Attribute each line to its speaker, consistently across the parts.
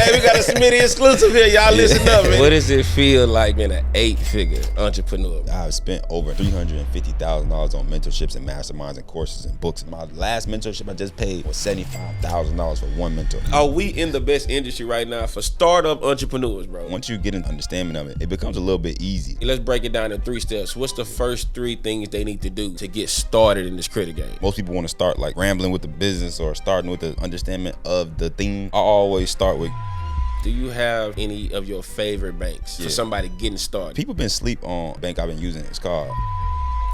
Speaker 1: Hey, we got a Smitty exclusive here. Y'all listen up, man.
Speaker 2: What does it feel like being an 8-figure entrepreneur?
Speaker 3: I've spent over $350,000 on mentorships and masterminds and courses and books. My last mentorship I just paid was $75,000 for one mentor.
Speaker 2: Are we in the best industry right now for startup entrepreneurs, bro?
Speaker 3: Once you get an understanding of it, it becomes a little bit easy.
Speaker 2: Let's break it down in 3 steps. What's the first 3 things they need to do to get started in this credit game?
Speaker 3: Most people want to start like rambling with the business or starting with the understanding of the thing. I always start with,
Speaker 2: do you have any of your favorite banks for somebody getting started?
Speaker 3: people been sleep on a bank I've been using. It's called,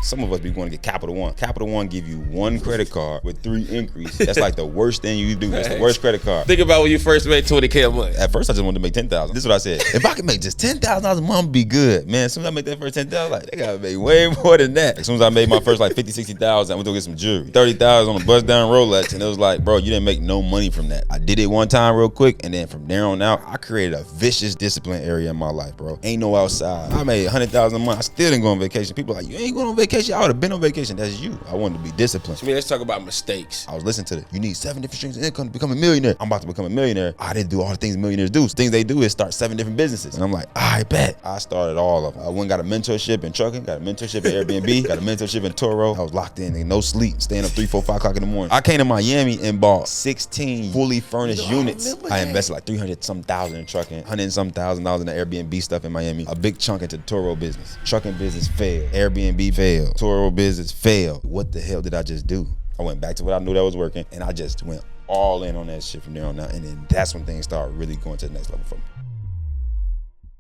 Speaker 3: some of us be going to get Capital One. Capital One give you 1 credit card with 3 increase. That's like the worst thing you do. That's the worst credit card.
Speaker 2: Think about when you first made $20K a month.
Speaker 3: At first, I just wanted to make $10,000. This is what I said. If I could make just $10,000 a month, I'd be good. Man, as soon as I make that first $10,000, like, they gotta make way more than that. As soon as I made my first like $50,000, $60,000, I went to get some jewelry. $30,000 on a bust down Rolex, and it was like, bro, you didn't make no money from that. I did it one time real quick, and then from there on out, I created a vicious discipline area in my life, bro. Ain't no outside. I made $100,000 a month. I still didn't go on vacation. People are like, you ain't going on vacation? I would have been on vacation. That's you. I wanted to be disciplined.
Speaker 2: I mean, let's talk about mistakes.
Speaker 3: I was listening to you need 7 different streams of income to become a millionaire. I'm about to become a millionaire. I didn't do all the things millionaires do. The things they do is start 7 different businesses. And I'm like, I bet. I started all of them. I went and got a mentorship in trucking, got a mentorship at Airbnb, got a mentorship in Toro. I was locked in, no sleep, staying up 3, 4, 5 o'clock in the morning. I came to Miami and bought 16 fully furnished units. I invested like 300-some thousand in trucking, $100-some thousand in the Airbnb stuff in Miami. A big chunk into the Toro business. Trucking business failed. Airbnb failed. Toro business failed. What the hell did I just do? I went back to what I knew that was working, and I just went all in on that shit from there on out. And then that's when things started really going to the next level for me.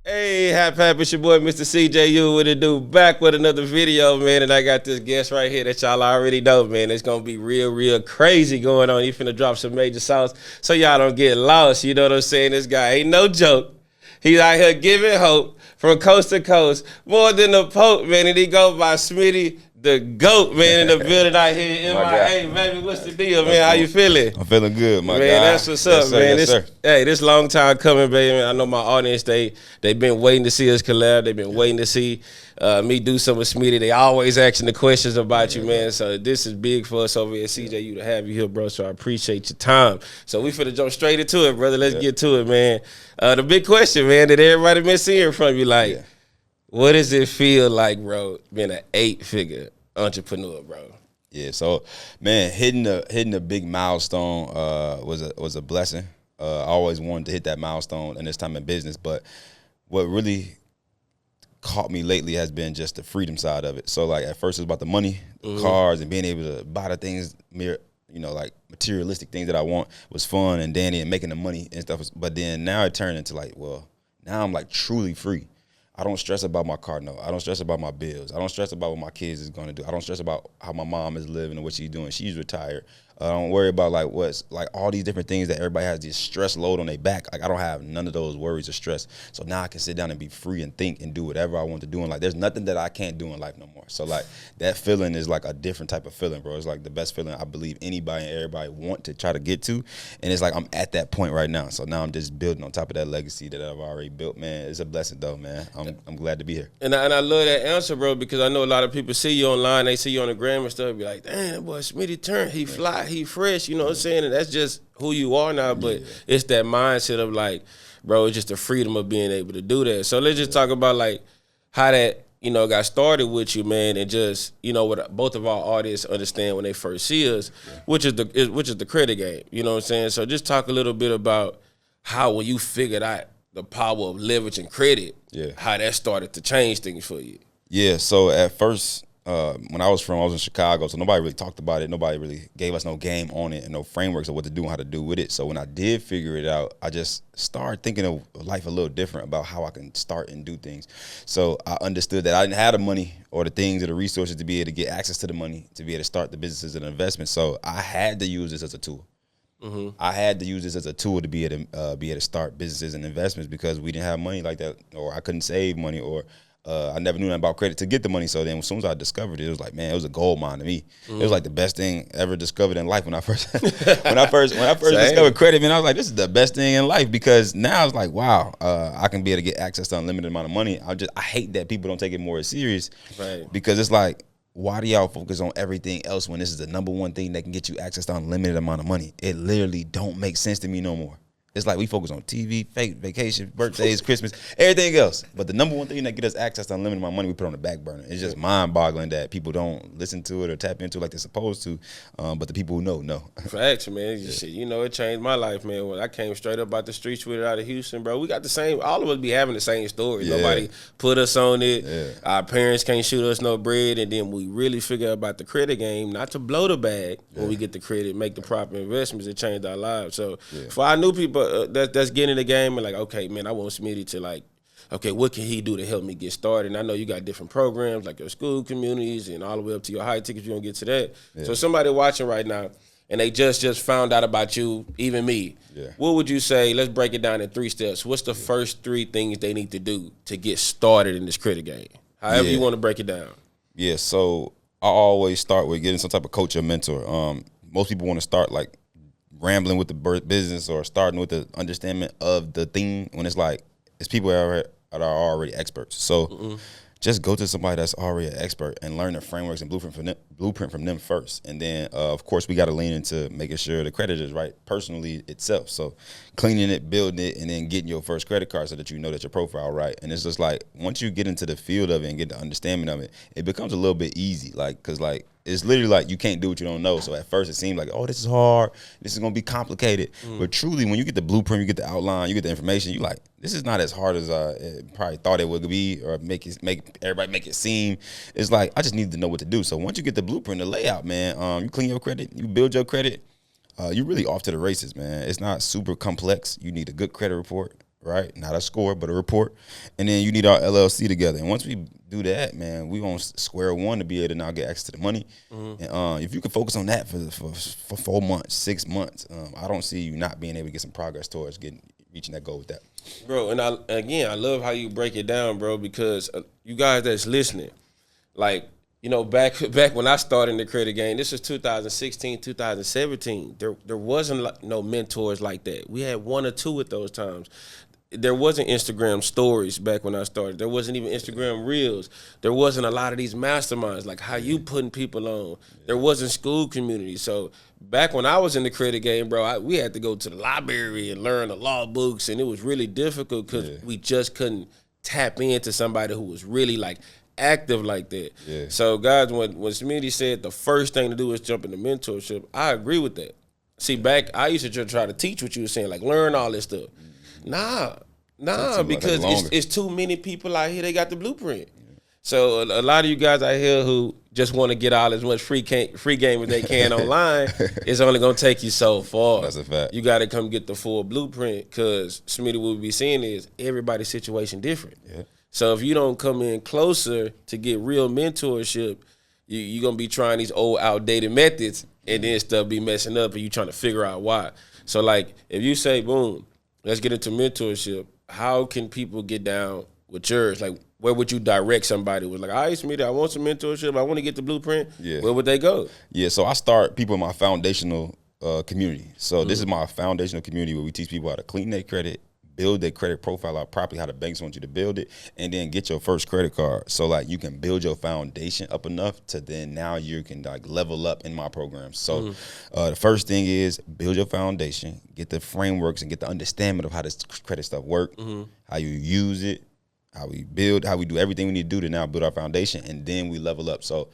Speaker 2: Hey, happy, it's your boy, Mr. CJU. What it do? Back with another video, man. And I got this guest right here that y'all already know, man. It's going to be real crazy going on. He finna drop some major sauce so y'all don't get lost. You know what I'm saying? This guy ain't no joke. He's out here giving hope from coast to coast. More than the Pope, man. And he go by Smitty, the GOAT, man, in the building out here in MIA. Baby, what's the deal, man? How you feeling?
Speaker 3: I'm feeling good, my guy.
Speaker 2: Man, that's what's up,
Speaker 3: yes,
Speaker 2: man.
Speaker 3: Yes, sir.
Speaker 2: Hey, this long time coming, baby. I know my audience, they been waiting to see us collab. They've been waiting to see me do some with Smitty. They always asking the questions about you, man. So this is big for us over here at CJU to have you here, bro. So I appreciate your time. So we finna jump straight into it, brother. Let's get to it, man. The big question, man, that everybody been seeing from you, like, what does it feel like, bro, being an 8-figure entrepreneur, bro?
Speaker 3: Yeah, so man, hitting the big milestone was a blessing. I always wanted to hit that milestone in this time in business, but what really caught me lately has been just the freedom side of it. So like at first it was about the money, the cars, and being able to buy the things, like materialistic things that I want was fun and dandy and making the money and stuff. But then now it turned into like, well, now I'm like truly free. I don't stress about my car note. I don't stress about my bills. I don't stress about what my kids is going to do. I don't stress about how my mom is living and what she's doing. She's retired. I don't worry about like what's like all these different things that everybody has this stress load on their back. Like I don't have none of those worries or stress. So now I can sit down and be free and think and do whatever I want to do. And like there's nothing that I can't do in life no more. So like that feeling is like a different type of feeling, bro. It's like the best feeling I believe anybody and everybody want to try to get to. And it's like I'm at that point right now. So now I'm just building on top of that legacy that I've already built, man. It's a blessing though, man. I'm glad to be here.
Speaker 2: And I love that answer, bro, because I know a lot of people see you online, they see you on the gram and stuff, be like, damn, that boy Smitty turned, he fly, he fresh, you know what I'm saying? And that's just who you are now, but it's that mindset of like, bro, it's just the freedom of being able to do that. So let's just talk about like how that, got started with you, man, and just, what both of our audience understand when they first see us, which is the credit game, you know what I'm saying? So just talk a little bit about how when you figured out the power of leverage and credit, how that started to change things for you.
Speaker 3: Yeah, so at first, when I was in Chicago, so nobody really talked about it. Nobody really gave us no game on it and no frameworks of what to do and how to do with it. So when I did figure it out, I just started thinking of life a little different about how I can start and do things. So I understood that I didn't have the money or the things or the resources to be able to get access to the money to be able to start the businesses and investments. So I had to use this as a tool. I had to use this as a tool to be able to start businesses and investments because we didn't have money like that, or I couldn't save money, or I never knew nothing about credit to get the money. So then as soon as I discovered it, it was like, man, it was a gold mine to me. It was like the best thing ever discovered in life when I first discovered credit, man. I was like, this is the best thing in life, because now it's like, wow, I can be able to get access to unlimited amount of money. I hate that people don't take it more serious, because it's like, why do y'all focus on everything else when this is the number one thing that can get you access to unlimited amount of money? It literally don't make sense to me no more. It's like we focus on TV, fake vacation, birthdays, Christmas, everything else. But the number one thing that get us access to unlimited amount of money, we put on the back burner. It's just mind-boggling that people don't listen to it or tap into it like they're supposed to. But the people who know.
Speaker 2: Facts, man. Shit, you know, it changed my life, man. When I came straight up out the streets with it out of Houston, bro, we got the same. All of us be having the same story.
Speaker 3: Yeah.
Speaker 2: Nobody put us on it.
Speaker 3: Yeah.
Speaker 2: Our parents can't shoot us no bread, and then we really figure out about the credit game, not to blow the bag when we get the credit, make the proper investments. It changed our lives. So for our new people that's getting in the game and like, okay, man, I want Smitty to like, okay, what can he do to help me get started? And I know you got different programs like your school communities and all the way up to your high tickets. You're going to get to that. Yeah. So somebody watching right now and they just found out about you, even me, what would you say? Let's break it down in 3 steps. What's the first 3 things they need to do to get started in this credit game? However you want to break it down. Yeah,
Speaker 3: so I always start with getting some type of coach or mentor. Most people want to start like rambling with the business or starting with the understanding of the thing when it's like it's people that are already experts. So just go to somebody that's already an expert and learn the frameworks and blueprint from them first. And then, of course, we got to lean into making sure the credit is right personally itself. So cleaning it, building it, and then getting your first credit card so that you know that your profile right. And it's just like once you get into the field of it and get the understanding of it, it becomes a little bit easy. Like, because like it's literally like you can't do what you don't know. So at first it seems like, oh, this is hard. This is going to be complicated. But truly, when you get the blueprint, you get the outline, you get the information, you like, this is not as hard as I probably thought it would be or make everybody make it seem. It's like, I just need to know what to do. So once you get the blueprint, the layout, man, you clean your credit, you build your credit, you're really off to the races, man. It's not super complex. You need a good credit report, right? Not a score, but a report. And then you need our LLC together. And once we do that, man, we on square one to be able to now get access to the money. And if you can focus on that for 4 months, 6 months, I don't see you not being able to get some progress towards reaching that goal with that.
Speaker 2: Bro, and I love how you break it down, bro, because you guys that's listening, like, you know, back when I started in the credit game, this is 2016, 2017. There wasn't no mentors like that. We had 1 or 2 at those times. There wasn't Instagram stories back when I started. There wasn't even Instagram Reels. There wasn't a lot of these masterminds, like how you putting people on. There wasn't school community. So back when I was in the credit game, bro, we had to go to the library and learn the law books, and it was really difficult because we just couldn't tap into somebody who was really like active like that. So guys, when Smitty said the first thing to do is jump into mentorship, I agree with that. See, back I used to just try to teach what you were saying, like learn all this stuff. Nah, because it's too many people out here. They got the blueprint. So a lot of you guys out here who just want to get all as much free game as they can online, it's only gonna take you so far.
Speaker 3: That's a fact.
Speaker 2: You got to come get the full blueprint because Smitty, what we be seeing is everybody's situation different. So if you don't come in closer to get real mentorship, you're gonna be trying these old outdated methods, and then stuff be messing up, and you trying to figure out why. So like if you say, boom, let's get into mentorship. How can people get down with yours? Like, where would you direct somebody who's like, all right, Smitty, I want some mentorship. I want to get the blueprint. Where would they go? So I start people in my foundational community. So this is my foundational community where we teach people how to clean their credit, build their credit profile out properly, how the banks want you to build it, and then get your first credit card. So like you can build your foundation up enough to then now you can like level up in my program. So the first thing is build your foundation, get the frameworks and get the understanding of how this credit stuff work, how you use it, how we do everything we need to do to now build our foundation, and then we level up. So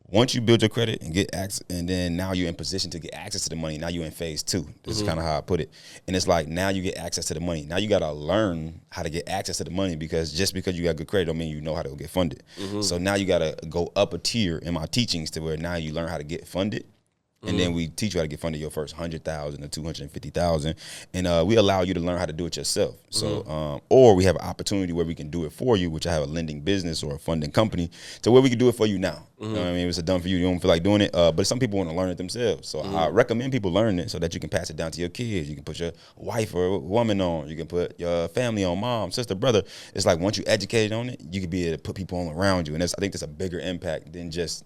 Speaker 2: once you build your credit and get access, and then now you're in position to get access to the money, now you're in phase 2. This is kind of how I put it. And it's like now you get access to the money. Now you got to learn how to get access to the money because just because you got good credit don't mean you know how to get funded. So now you got to go up a tier in my teachings to where now you learn how to get funded. And then we teach you how to get funded your first 100,000 to 250,000, and we allow you to learn how to do it yourself. So, or we have an opportunity where we can do it for you, which I have a lending business or a funding company, to where we can do it for you now. You know what I mean? It's done for you. You don't feel like doing it, but some people want to learn it themselves. So I recommend people learn it so that you can pass it down to your kids. You can put your wife or woman on. You can put your family on, mom, sister, brother. It's like once you educate on it, you can be able to put people on around you, and I think that's a bigger impact than just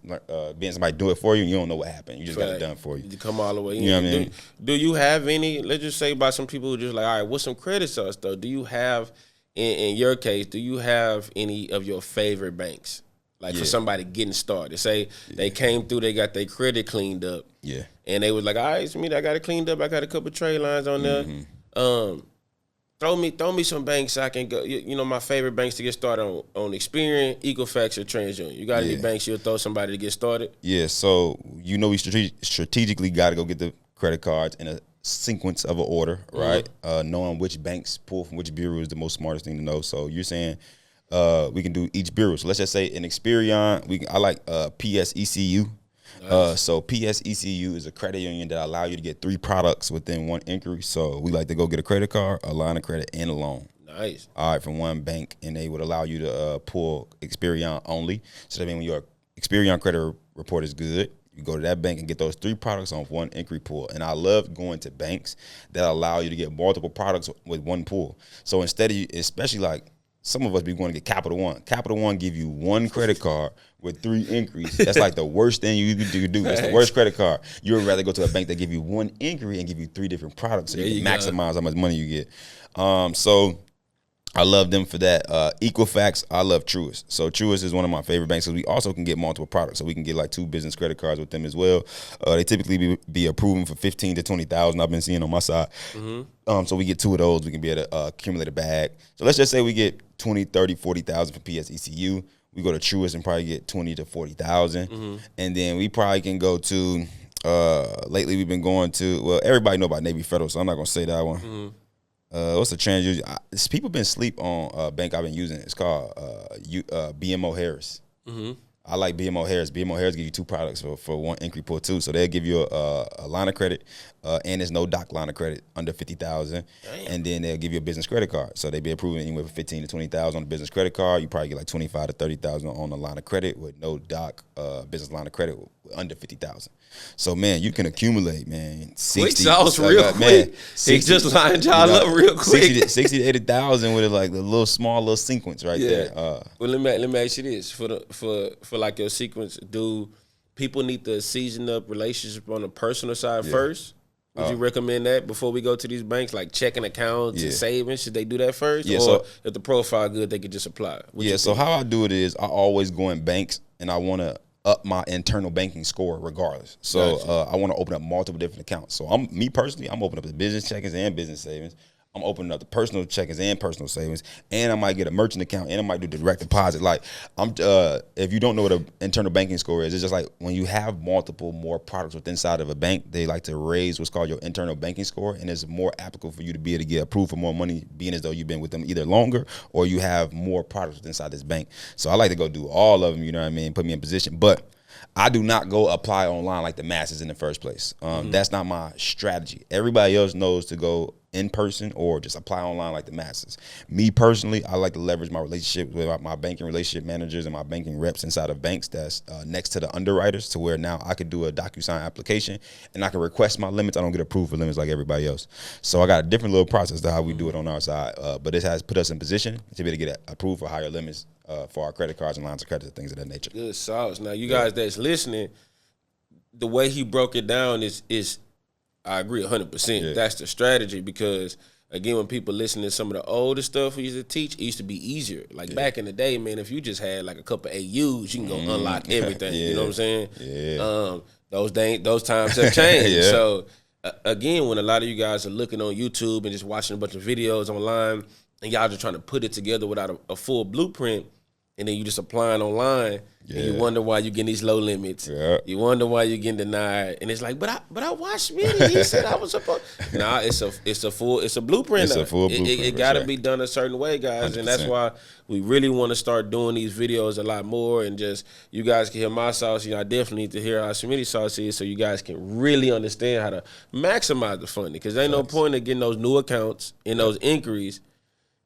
Speaker 2: being somebody do it for you and you don't know what happened. You just got it done for you. You come all the way in.
Speaker 3: You know what I mean?
Speaker 2: Do you have any, let's just say about some people who just like, all right, what's some credit sauce though? Do you have, in your case, do you have any of your favorite banks? Like for somebody getting started. Say they came through, they got their credit cleaned up. And they was like, all right, Smitty, I got it cleaned up. I got a couple trade lines on there. Throw me some banks I can go. You know, my favorite banks to get started on Experian, Equifax, or TransUnion. You got any banks you'll throw somebody to get started?
Speaker 3: Yeah, so you know we strategically got to go get the credit cards in a sequence of an order, right? Knowing which banks pull from which bureau is the most smartest thing to know. So you're saying we can do each bureau. So let's just say in Experian, I like PSECU. Nice. So PSECU is a credit union that allow you to get 3 products within one inquiry. So we like to go get a credit card, a line of credit, and a loan.
Speaker 2: Nice.
Speaker 3: All right, from one bank, and they would allow you to pull Experian only. So that means when your Experian credit report is good, you go to that bank and get those 3 products on one inquiry pull. And I love going to banks that allow you to get multiple products with one pull. So instead of, especially like some of us be going to get Capital One. Capital One give you 1 credit card with 3 inquiries. That's like the worst thing you could do. It's the worst credit card. You would rather go to a bank that give you 1 inquiry and give you 3 different products so you can maximize how much money you get. So I love them for that. Equifax, I love Truist. So Truist is one of my favorite banks because we also can get multiple products. So we can get like 2 business credit cards with them as well. They typically be approving for $15,000 to $20,000. I've been seeing on my side. So we get 2 of those. We can be able to accumulate a bag. So let's just say we get 20, 30, 40,000 for PSECU. We go to Truist and probably get 20 to 40,000. And then we probably can go to, lately we've been going to, well, everybody know about Navy Federal, so I'm not going to say that one. What's the TransUnion? People been sleep on a bank I've been using. It's called BMO Harris. I like BMO Harris. BMO Harris give you 2 products for 1 inquiry pull too. So they'll give you a line of credit, and there's no doc line of credit under 50,000, and then they'll give you a business credit card. So they be approving anywhere from 15 to 20,000 on the business credit card. You probably get like 25 to 30,000 on the line of credit with no doc business line of credit under 50,000. So man, you can accumulate, man. 60
Speaker 2: sauce real quick. Man, 60, just lined y'all up real quick. 60 to 80,000 with like the little small sequence right there. Well, let me ask you this: for like your sequence, do people need to season up relationship on the personal side first? Would you recommend that before we go to these banks, like checking accounts and savings? Should they do that first?
Speaker 3: Yeah,
Speaker 2: or
Speaker 3: so,
Speaker 2: if the profile good, they could just apply?
Speaker 3: So how I do it is I always go in banks and I want to up my internal banking score regardless. So I want to open up multiple different accounts. So me personally, I'm opening up the business checkings and business savings. I'm opening up the personal checkings and personal savings, and I might get a merchant account, and I might do direct deposit. Like if you don't know what an internal banking score is, it's just like when you have more products within inside of a bank, they like to raise what's called your internal banking score, and it's more applicable for you to be able to get approved for more money, being as though you've been with them either longer or you have more products inside this bank. So I like to go do all of them, you know what I mean, put me in position, but I do not go apply online like the masses in the first place. That's not my strategy. Everybody else knows to go in person or just apply online like the masses. Me personally, I like to leverage my relationship with my banking relationship managers and my banking reps inside of banks that's next to the underwriters, to where now I could do a DocuSign application and I can request my limits. I don't get approved for limits like everybody else. So I got a different little process to how we do it on our side. But this has put us in position to be able to get approved for higher limits for our credit cards and lines of credit and things of that nature.
Speaker 2: Good sauce. Now, you guys that's listening, the way he broke it down is I agree 100%. Yeah. That's the strategy, because, again, when people listen to some of the older stuff we used to teach, it used to be easier. Like back in the day, man, if you just had like a couple AUs, you can go unlock everything. You know what I'm saying?
Speaker 3: Yeah.
Speaker 2: Those times have changed. So, again, when a lot of you guys are looking on YouTube and just watching a bunch of videos online, and y'all just trying to put it together without a full blueprint, and then you just applying online, and you wonder why you getting these low limits. Yeah. You wonder why you getting denied, and it's like, but I watched Smitty. He said I was supposed. Nah, it's a blueprint. It's a full blueprint. It got to be done a certain way, guys, 100%. And that's why we really want to start doing these videos a lot more. And just you guys can hear my sauce. I definitely need to hear how Smitty sauce is, so you guys can really understand how to maximize the funding. Because there ain't no point in getting those new accounts and those inquiries,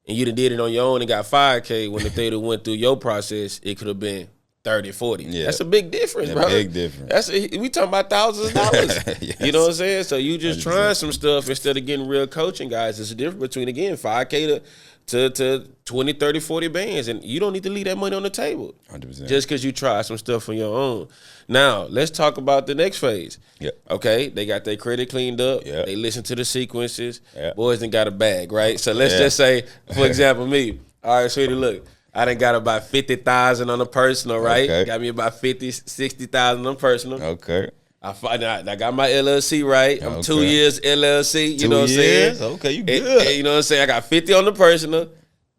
Speaker 2: and you done did it on your own and got $5K, when if they would went through your process, it could have been 30, 40. Yeah. That's a big difference, bro.
Speaker 3: Big difference.
Speaker 2: We talking about thousands of dollars.
Speaker 3: Yes.
Speaker 2: You know what I'm saying? So you just trying some stuff instead of getting real coaching, guys. There's a difference between, again, $5K to 20, 30, 40 bands. And you don't need to leave that money on the table.
Speaker 3: 100%.
Speaker 2: Just because you try some stuff on your own. Now, let's talk about the next phase.
Speaker 3: Yep.
Speaker 2: Okay, they got their credit cleaned up.
Speaker 3: Yep.
Speaker 2: They listen to the sequences.
Speaker 3: Yep.
Speaker 2: Boys done got a bag, right? So let's just say, for example, me. All right, sweetie, look. I done got about $50,000 on the personal, right?
Speaker 3: Okay.
Speaker 2: Got me about 50, 60,000 on personal.
Speaker 3: Okay.
Speaker 2: I got my LLC right. I'm 2 years LLC. You know what I'm saying?
Speaker 3: Okay, you good.
Speaker 2: You know what I'm saying? I got 50 on the personal,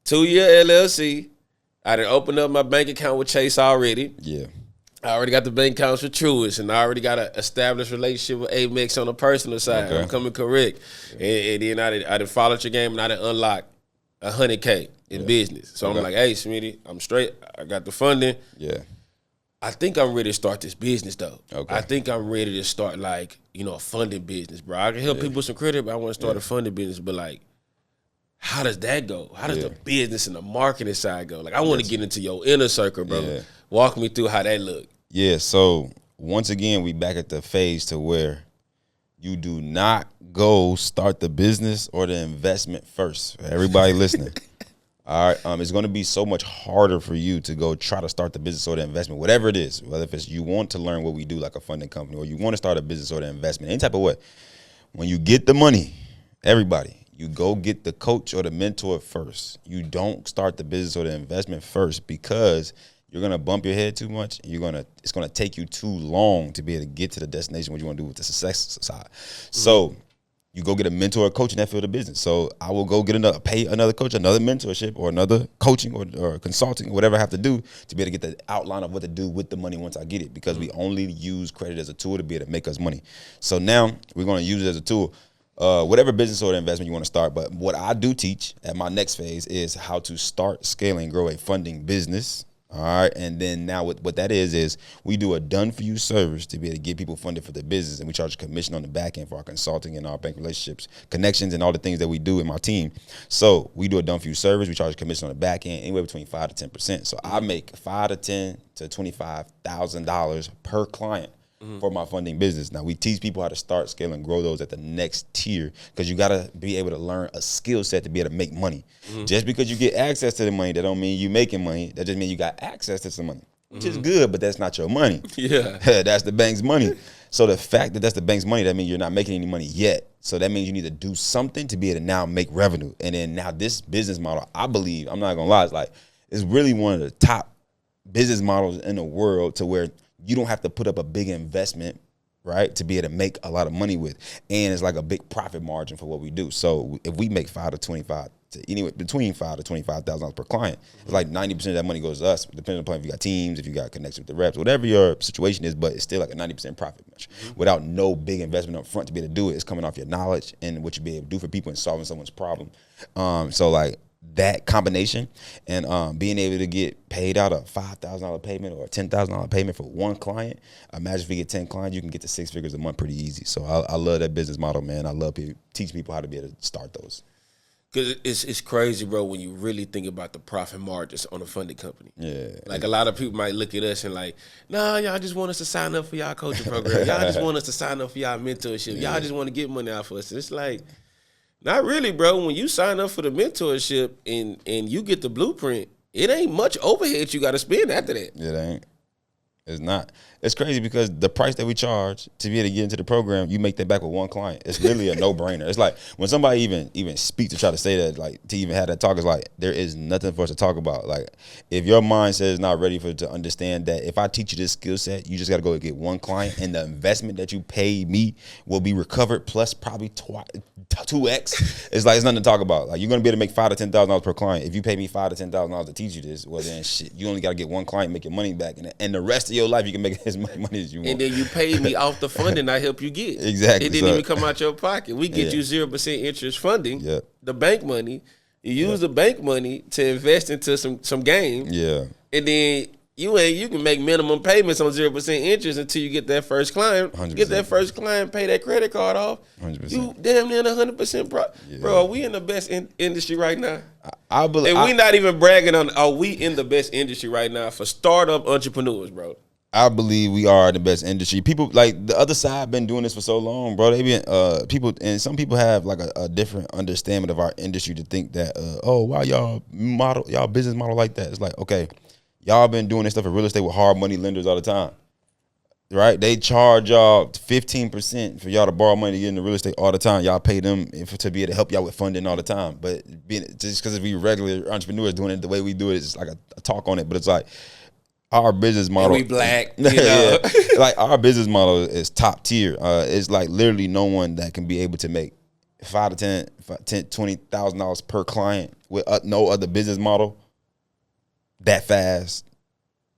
Speaker 2: 2-year LLC. I done opened up my bank account with Chase already.
Speaker 3: Yeah.
Speaker 2: I already got the bank accounts with Truist, and I already got an established relationship with Amex on the personal side.
Speaker 3: Okay.
Speaker 2: I'm coming correct. And then I done followed your game, and I done unlocked $100K in business. So I'm like, hey, Smitty, I'm straight. I got the funding.
Speaker 3: Yeah.
Speaker 2: I think I'm ready to start this business, though.
Speaker 3: Okay.
Speaker 2: I think I'm ready to start, like, a funding business, bro. I can help people with some credit, but I want to start a funding business. But, like, how does that go? How does the business and the marketing side go? Like, I want to get into your inner circle, bro.
Speaker 3: Yeah.
Speaker 2: Walk me through how that look.
Speaker 3: Yeah, so once again, we back at the phase to where you do not go start the business or the investment first. For everybody listening. All right, it's going to be so much harder for you to go try to start the business or the investment, whatever it is, whether if it's you want to learn what we do like a funding company or you want to start a business or the investment, any type of way. When you get the money, everybody, you go get the coach or the mentor first. You don't start the business or the investment first because you're going to bump your head too much. It's going to take you too long to be able to get to the destination, what you want to do with the success side. So you go get a mentor or coach in that field of business. So I will go get pay another coach, another mentorship or another coaching or consulting, or whatever I have to do to be able to get the outline of what to do with the money once I get it, because we only use credit as a tool to be able to make us money. So now we're going to use it as a tool. Whatever business or investment you want to start. But what I do teach at my next phase is how to start, scale, and grow a funding business. All right. And then now what that is we do a done-for-you service to be able to get people funded for their business. And we charge a commission on the back end for our consulting and our bank relationships, connections, and all the things that we do in my team. So we do a done-for-you service. We charge a commission on the back end, anywhere between 5 to 10%. So I make $5 to $10 to $25,000 per client for my funding business. Now, we teach people how to start, scale, and grow those at the next tier, because you got to be able to learn a skill set to be able to make money. Just because you get access to the money, that don't mean you making money. That just means you got access to some money, which is good, but that's not your money.
Speaker 2: Yeah.
Speaker 3: That's the bank's money. So the fact that that's the bank's money, that means you're not making any money yet. So that means you need to do something to be able to now make revenue. And then now this business model, I believe, I'm not going to lie, it's really one of the top business models in the world, to where you don't have to put up a big investment, right, to be able to make a lot of money with. And it's like a big profit margin for what we do. So if we make between $5 to $25,000 per client, it's like 90% of that money goes to us, depending upon if you got teams, if you got connections with the reps, whatever your situation is, but it's still like a 90% profit margin without no big investment up front to be able to do it. It's coming off your knowledge and what you be able to do for people and solving someone's problem. So like that combination and being able to get paid out a $5,000 payment or a $10,000 payment for one client. Imagine if you get 10 clients, you can get to 6 figures a month pretty easy. So I love that business model, man. I love teach people how to be able to start those.
Speaker 2: Because it's crazy, bro, when you really think about the profit margins on a funding company.
Speaker 3: Yeah.
Speaker 2: Like, a lot of people might look at us and like, nah, y'all just want us to sign up for y'all coaching program. Y'all just want us to sign up for y'all mentorship. Y'all just want to get money out for us. It's like, not really, bro. When you sign up for the mentorship and you get the blueprint, it ain't much overhead you got to spend after that.
Speaker 3: It ain't. It's not. It's crazy because the price that we charge to be able to get into the program, you make that back with one client. It's really a no-brainer. It's like when somebody even speak to try to say that, like to even have that talk, it's like there is nothing for us to talk about. Like if your mindset is not ready to understand that if I teach you this skill set, you just got to go get one client, and the investment that you pay me will be recovered plus probably 2x. It's like it's nothing to talk about. Like you're gonna be able to make $5,000 to $10,000 per client. If you pay me $5,000 to $10,000 to teach you this, well then shit, you only got to get one client, make your money back, and the rest of your life you can make as much money as you want.
Speaker 2: And then you pay me off the funding I help you get.
Speaker 3: Exactly.
Speaker 2: It didn't even come out your pocket. We get you 0% interest funding.
Speaker 3: Yep.
Speaker 2: The bank money. You use the bank money to invest into some game.
Speaker 3: Yeah.
Speaker 2: And then you can make minimum payments on 0% interest until you get that first client.
Speaker 3: 100%.
Speaker 2: Get that first client, pay that credit card off.
Speaker 3: 100%.
Speaker 2: You damn near 100% Bro, are we in the best industry right now?
Speaker 3: I believe.
Speaker 2: And we not even bragging on. Are we in the best industry right now for startup entrepreneurs, bro?
Speaker 3: I believe we are the best industry. People like the other side been doing this for so long, bro. They been people, and some people have like a different understanding of our industry to think that why y'all business model like that? It's like, okay, y'all been doing this stuff in real estate with hard money lenders all the time, right? They charge y'all 15% for y'all to borrow money to get into real estate all the time. Y'all pay them to be able to help y'all with funding all the time. But just because we regular entrepreneurs doing it the way we do it, it's like a talk on it. But it's like, our business model.
Speaker 2: And we black, you know.
Speaker 3: Yeah, like our business model is top tier. It's like literally no one that can be able to make $5,000 to $20,000 per client with no other business model that fast.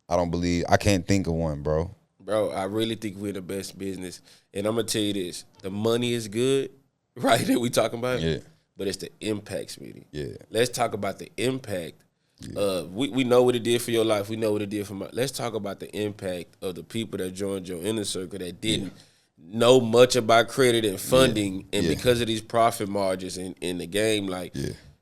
Speaker 3: I can't think of one, bro.
Speaker 2: Bro, I really think we're the best business. And I'm going to tell you this. The money is good, right, that we talking about.
Speaker 3: Yeah.
Speaker 2: But it's the impact, Smitty.
Speaker 3: Yeah.
Speaker 2: Let's talk about the impact. Yeah. We know what it did for your life. We know what it did for my. Let's talk about the impact of the people that joined your inner circle that didn't know much about credit and funding. And because of these profit margins in the game, like,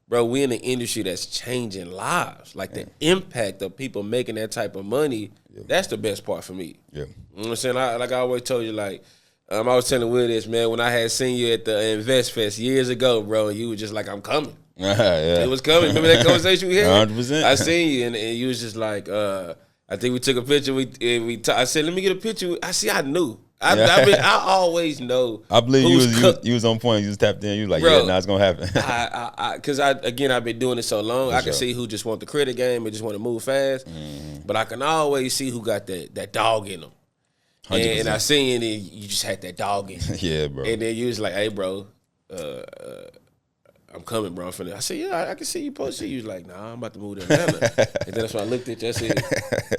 Speaker 2: bro, we in an industry that's changing lives. Like the impact of people making that type of money, that's the best part for me. Yeah. You know what I'm saying? Like I always told you, like, I was telling Will this, man, when I had seen you at the Invest Fest years ago, bro, and you was just like, I'm coming. It was coming. Remember that conversation we had?
Speaker 3: 100%.
Speaker 2: I seen you, and you was just like, I think we took a picture. I said, let me get a picture. I knew. I always know.
Speaker 3: I believe you was on point. You was tapped in. You was like, bro, now it's gonna happen.
Speaker 2: Because I've been doing it so long. I can see who just want the credit game and just want to move fast. But I can always see who got that dog in them. 100%. And I seen it, you just had that dog in you.
Speaker 3: Yeah, bro.
Speaker 2: And then you was like, hey, bro, I'm coming, bro. I said, yeah, I can see you posted. You was like, nah, I'm about to move to Atlanta. And then that's when I looked at you. I said,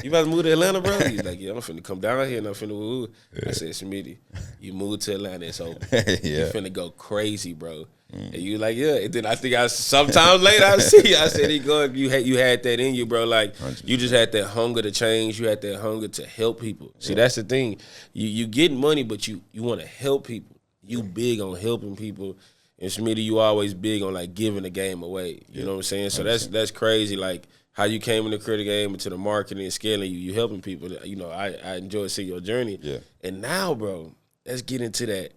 Speaker 2: you about to move to Atlanta, bro? He's like, yeah, I'm finna come down here and I'm finna woo. I said, Smitty, you moved to Atlanta, it's over. You finna go crazy, bro. And you like, yeah. And then I think sometimes later I see you. I said, you had that in you, bro. Like, 100%. You just had that hunger to change. You had that hunger to help people. See, that's the thing. You get money, but you want to help people. You big on helping people. And Smitty, you always big on like giving the game away. You know what I'm saying? So that's crazy. Like how you came in the credit game into the marketing and scaling you helping people. You know, I enjoy seeing your journey. Yeah. And now, bro, let's get into that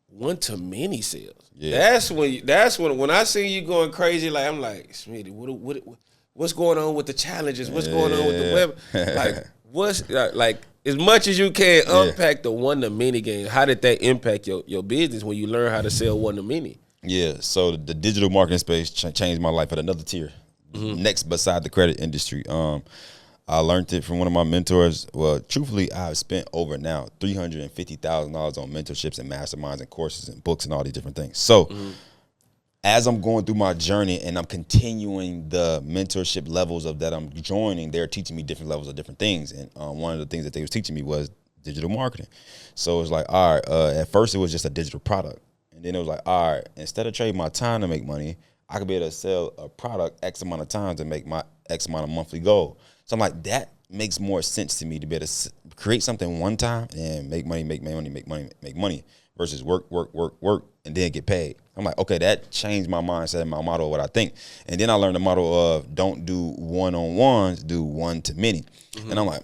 Speaker 2: one-to-many sales. Yeah. That's when I see you going crazy. Like I'm like, Smitty, what's going on with the challenges? What's going on with the web? Like what's like. As much as you can unpack the one-to-many game, how did that impact your business when you learn how to sell one-to-many?
Speaker 3: Yeah, so the digital marketing space changed my life at another tier, next beside the credit industry. I learned it from one of my mentors. Well, truthfully, I've spent over now $350,000 on mentorships and masterminds and courses and books and all these different things. So as I'm going through my journey and I'm continuing the mentorship levels of that I'm joining, they're teaching me different levels of different things. And one of the things that they was teaching me was digital marketing. So it's like, all right, at first it was just a digital product. And then it was like, all right, instead of trading my time to make money, I could be able to sell a product X amount of times to make my X amount of monthly goal. So I'm like, that makes more sense to me to be able to create something one time and make money versus work, and then get paid. I'm like, okay, that changed my mindset and my model of what I think. And then I learned the model of don't do one-on-ones, do one-to-many. And I'm like,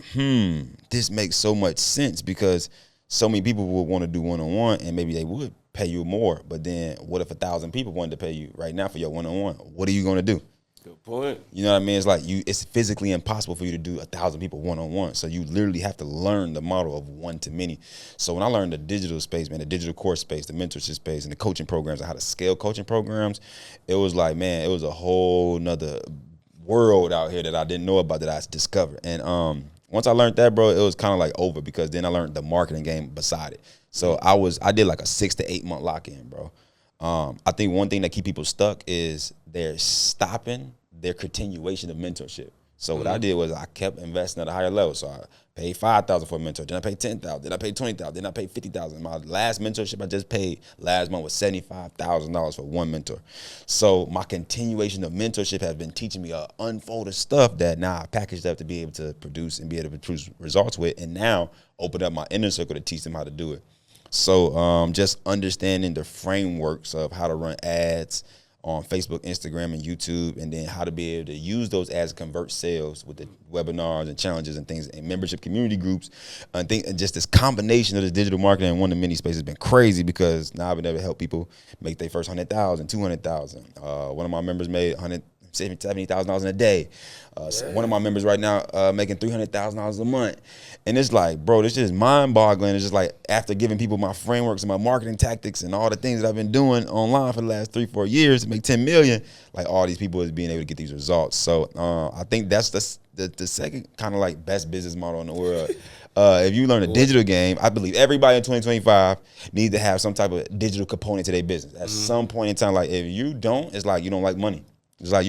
Speaker 3: this makes so much sense because so many people would want to do one-on-one and maybe they would pay you more. But then what if 1,000 people wanted to pay you right now for your one-on-one? What are you going to do?
Speaker 2: Good point.
Speaker 3: You know what I mean? It's like it's physically impossible for you to do 1,000 people one-on-one. So you literally have to learn the model of one-to-many. So when I learned the digital space, man, the digital course space, the mentorship space, and the coaching programs, and how to scale coaching programs, it was like, man, it was a whole nother world out here that I didn't know about that I discovered. And once I learned that, bro, it was kind of like over because then I learned the marketing game beside it. So I did like a 6 to 8 month lock-in, bro. I think one thing that keep people stuck is they're stopping their continuation of mentorship. So what I did was I kept investing at a higher level. So I paid $5,000 for a mentor. Then I paid $10,000. Then I paid $20,000. Then I paid $50,000. My last mentorship I just paid last month was $75,000 for one mentor. So my continuation of mentorship has been teaching me a unfold of stuff that now I packaged up to be able to produce and be able to produce results with. And now open up my inner circle to teach them how to do it. So just understanding the frameworks of how to run ads on Facebook, Instagram, and YouTube, and then how to be able to use those ads to convert sales with the webinars and challenges and things and membership community groups. And just this combination of the digital marketing and one-to-many space has been crazy because now I've been able to help people make their first 100,000, 200,000. One of my members made $70,000 in a day. So one of my members right now making $300,000 a month. And it's like, bro, this is mind-boggling. It's just like after giving people my frameworks and my marketing tactics and all the things that I've been doing online for the last 3-4 years to make 10 million, like all these people is being able to get these results. So I think that's the second kind of like best business model in the world. If you learn a digital game, I believe everybody in 2025 needs to have some type of digital component to their business. At some point in time, like if you don't, it's like you don't like money. It's like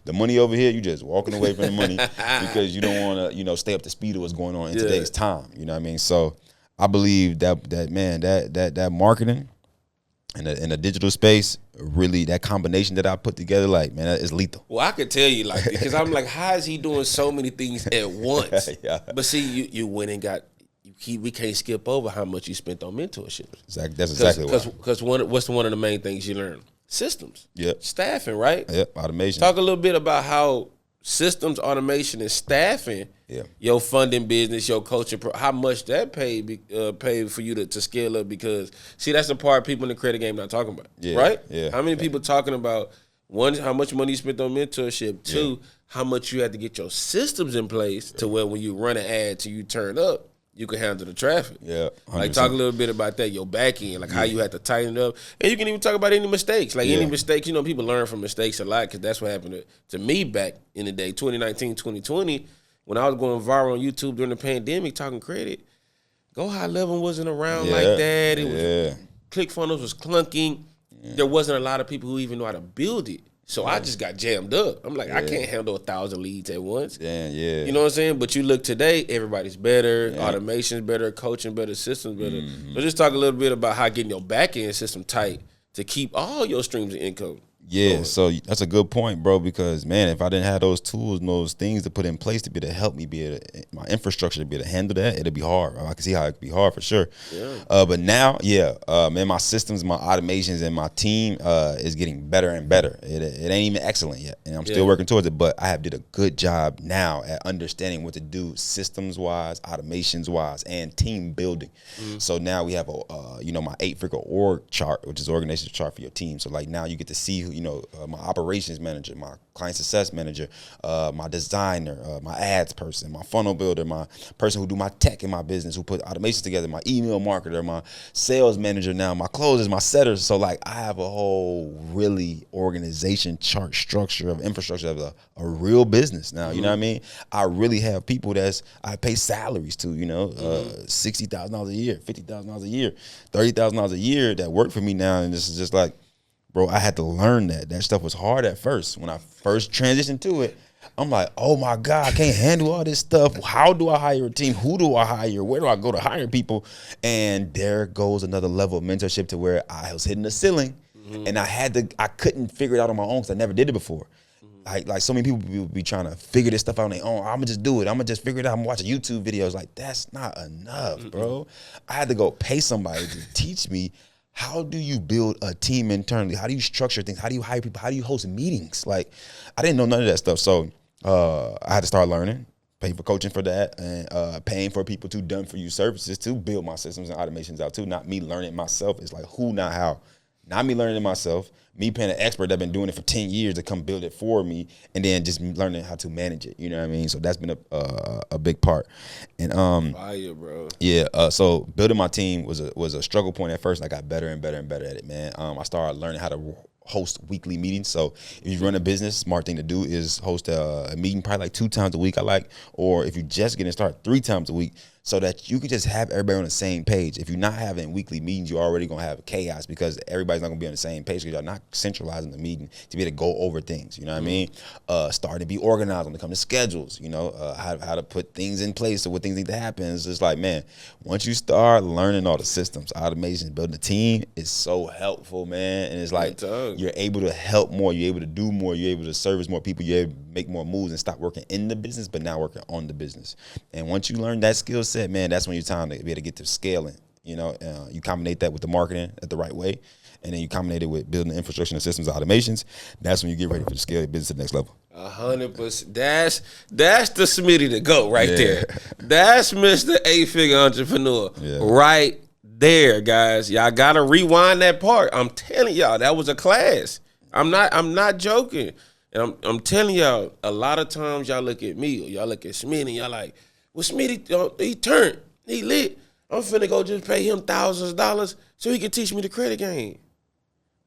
Speaker 3: the money over here, you just walking away from the money because you don't want to, stay up to speed of what's going on in today's time. You know what I mean? So I believe that marketing and in the digital space, really that combination that I put together, like, man, that is lethal.
Speaker 2: Well, I could tell you, like, because I'm like, how is he doing so many things at once?
Speaker 3: Yeah.
Speaker 2: But see, you went and got. We can't skip over how much you spent on mentorship.
Speaker 3: Exactly. That's exactly why.
Speaker 2: Because what's one of the main things you learn? Systems.
Speaker 3: Yep.
Speaker 2: Staffing, right?
Speaker 3: Yep. Automation.
Speaker 2: Talk a little bit about how systems, automation, and staffing, your funding business, your coaching, how much that paid for you to scale up. Because see, that's the part people in the credit game not talking about, right?
Speaker 3: Yeah.
Speaker 2: How many people talking about one, how much money you spent on mentorship? Two, how much you had to get your systems in place to where when you run an ad till you turn up, you can handle the traffic.
Speaker 3: Yeah, 100%.
Speaker 2: Like talk a little bit about that, your back end, like how you had to tighten it up. And you can even talk about any mistakes. Like any mistakes, people learn from mistakes a lot because that's what happened to me back in the day, 2019, 2020, when I was going viral on YouTube during the pandemic talking credit. Go High Level wasn't around like that. It was ClickFunnels was clunking. There wasn't a lot of people who even know how to build it. So I just got jammed up. I'm like, I can't handle 1,000 leads at once.
Speaker 3: Yeah.
Speaker 2: You know what I'm saying? But you look today, everybody's better, automation's better, coaching better, systems better. So just talk a little bit about how getting your back end system tight to keep all your streams of income.
Speaker 3: Yeah,
Speaker 2: going.
Speaker 3: so that's a good point, bro, because, man, if I didn't have those tools and those things to put in place to be able to help me my infrastructure to be able to handle that, it'd be hard. I can see how it could be hard for sure. But now, man, my systems, my automations, and my team is getting better and better. It ain't even excellent yet, and I'm still working towards it, but I have did a good job now at understanding what to do systems-wise, automations-wise, and team building. So now we have my 8-figure org chart, which is organizational chart for your team. So, like, now you get to see who, my operations manager, my client success manager, my designer, my ads person, my funnel builder, my person who do my tech in my business, who put automations together, my email marketer, my sales manager now, my closers, my setters. So, like, I have a whole really organization chart structure of infrastructure of a real business now. You know what I mean? I really have people I pay salaries to, $60,000 a year, $50,000 a year, $30,000 a year that work for me now. And this is just like, bro, I had to learn that. That stuff was hard at first. When I first transitioned to it, I'm like, oh my God, I can't handle all this stuff. How do I hire a team? Who do I hire? Where do I go to hire people? And there goes another level of mentorship to where I was hitting the ceiling and I couldn't figure it out on my own because I never did it before. Like so many people be trying to figure this stuff out on their own. I'm gonna just do it. I'm gonna just figure it out. I'm watching YouTube videos. Like, that's not enough, bro. I had to go pay somebody to teach me. How do you build a team internally? How do you structure things? How do you hire people? How do you host meetings? Like, I didn't know none of that stuff. So I had to start learning, pay for coaching for that, and paying for people to done for you services to build my systems and automations out too. Not me learning it myself. It's like who, not how. Not me learning it myself. Me paying an expert that's been doing it for 10 years to come build it for me, and then just learning how to manage it. You know what I mean? So that's been a big part. And
Speaker 2: fire, bro.
Speaker 3: Yeah. So building my team was a struggle point at first. I got better and better and better at it, man. I started learning how to host weekly meetings. So if you run a business, smart thing to do is host a meeting probably like 2 times a week. Or if you just getting started, 3 times a week, so that you can just have everybody on the same page. If you're not having weekly meetings, you're already gonna have chaos because everybody's not gonna be on the same page because you're not centralizing the meeting to be able to go over things. You know what I mean? Starting to be organized when it comes to schedules. How to put things in place so what things need to happen. It's just like, man, once you start learning all the systems, automation, building a team, is so helpful, man. And it's like you're able to help more, you're able to do more, you're able to service more people, you're able to make more moves and stop working in the business, but now working on the business. And once you learn that skill set, man, that's when you're time to be able to get to scaling. You combine that with the marketing at the right way, and then you combine it with building the infrastructure and systems and automations. That's when you get ready for the scale your business to the next level.
Speaker 2: 100%. That's the Smitty to go right there. That's Mr. 8-figure entrepreneur right there, guys. Y'all gotta rewind that part. I'm telling y'all, that was a class. I'm not joking. And I'm telling y'all, a lot of times y'all look at me or y'all look at Smitty and y'all like, well, Smitty, he turned, he lit. I'm finna go just pay him thousands of dollars so he can teach me the credit game.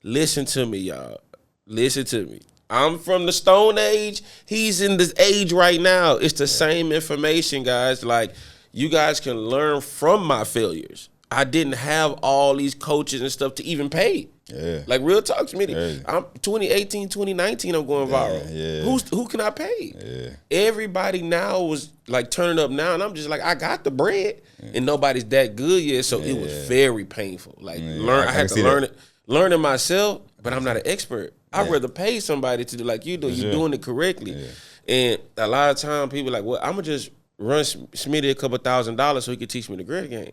Speaker 2: Listen to me, y'all. Listen to me. I'm from the Stone Age. He's in this age right now. It's the same information, guys. Like, you guys can learn from my failures. I didn't have all these coaches and stuff to even pay. Yeah. Like, real talk to me. I'm 2018, 2019, I'm going viral. Yeah. Who can I pay? Yeah. Everybody now was like turning up now, and I'm just like, I got the bread, and nobody's that good yet. So it was very painful. Like, I had to learn it myself, but I'm not an expert. I'd rather pay somebody to do like you do. You're doing it correctly. Yeah. And a lot of time people are like, well, I'm going to just run Smitty a couple $1,000s so he can teach me the credit game.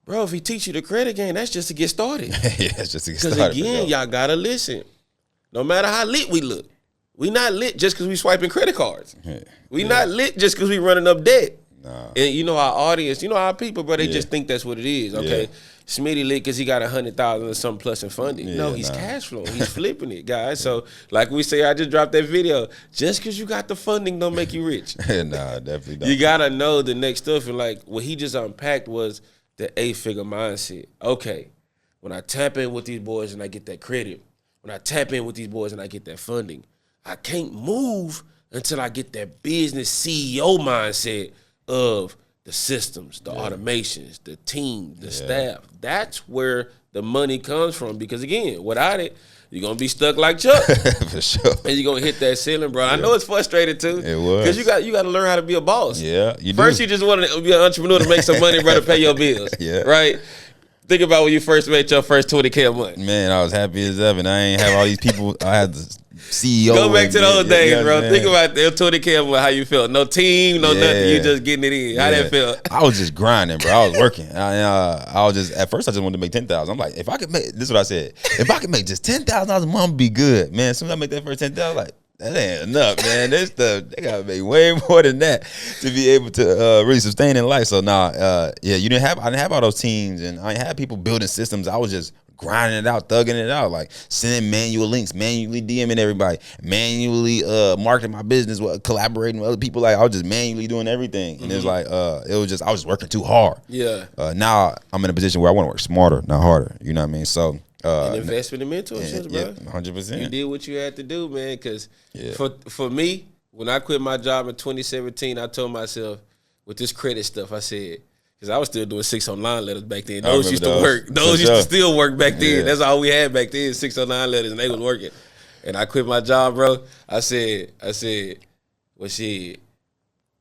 Speaker 2: Bro, if he teach you the credit game, that's just to get started.
Speaker 3: Yeah, it's just to get started.
Speaker 2: Because again, y'all got to listen. No matter how lit we look, we not lit just because we swiping credit cards. We not lit just because we running up debt. Nah. And you know our audience, you know our people, bro, they just think that's what it is. Okay, Smitty lit because he got 100,000 or something plus in funding. No, he's cash flowing. He's flipping it, guys. So like we say, I just dropped that video. Just because you got the funding don't make you rich.
Speaker 3: Nah, definitely don't.
Speaker 2: You got to know the next stuff. And like what he just unpacked was the 8-figure mindset. Okay, when I tap in with these boys and I get that credit, when I tap in with these boys and I get that funding, I can't move until I get that business CEO mindset of the systems, the automations, the team, the staff. That's where the money comes from. Because again, without it, you're gonna be stuck like Chuck.
Speaker 3: For sure.
Speaker 2: And you're gonna hit that ceiling, bro. I know it's frustrating too.
Speaker 3: It was.
Speaker 2: Because you got to learn how to be a boss.
Speaker 3: Yeah, you do.
Speaker 2: First, you just want to be an entrepreneur to make some money, bro, to pay your bills. Right? Think about when you first made your first $20K a month.
Speaker 3: Man, I was happy as ever. And I ain't have all these people. I had the CEO.
Speaker 2: Go back to those days, bro. Think about that $20K a month, how you felt. No team, no nothing. You just getting it in. How that felt?
Speaker 3: I was just grinding, bro. I was working. I was just, at first I just wanted to make 10,000. I'm like, if I could make, this is what I said. If I could make just $10,000 a month, I'd be good. Man, as soon as I make that first 10,000, like, that ain't enough, man. This stuff, they gotta make way more than that to be able to really sustain in life. So I didn't have all those teams, and I didn't have people building systems. I was just grinding it out, thugging it out, like sending manual links, manually DMing everybody, manually marketing my business, collaborating with other people. Like I was just manually doing everything, and it's like I was just working too hard.
Speaker 2: Yeah.
Speaker 3: Now I'm in a position where I want to work smarter, not harder. You know what I mean? So.
Speaker 2: An investment in mentorship, bro.
Speaker 3: 100%.
Speaker 2: You did what you had to do, man. Because for me, when I quit my job in 2017, I told myself with this credit stuff, I said, because I was still doing 609 letters back then. Those used to work. Those used to still work back then. That's all we had back then, 609 letters, and they was working. And I quit my job, bro. I said, well, shit.